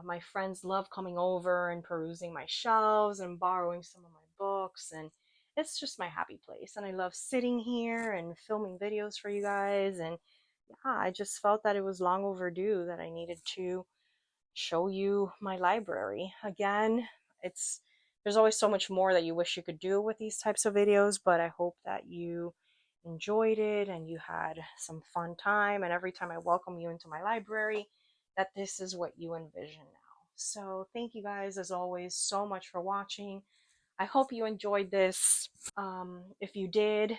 My friends love coming over and perusing my shelves and borrowing some of my books, and it's just my happy place. And I love sitting here and filming videos for you guys. And yeah, I just felt that it was long overdue that I needed to show you my library. Again, it's there's always so much more that you wish you could do with these types of videos, but I hope that you enjoyed it and you had some fun time. And every time I welcome you into my library, that this is what you envision now. So thank you guys as always so much for watching. I hope you enjoyed this. If you did,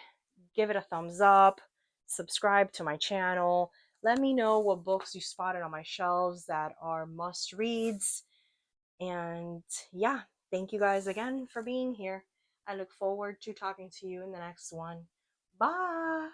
give it a thumbs up, subscribe to my channel. Let me know what books you spotted on my shelves that are must reads. And yeah, thank you guys again for being here. I look forward to talking to you in the next one. Bye.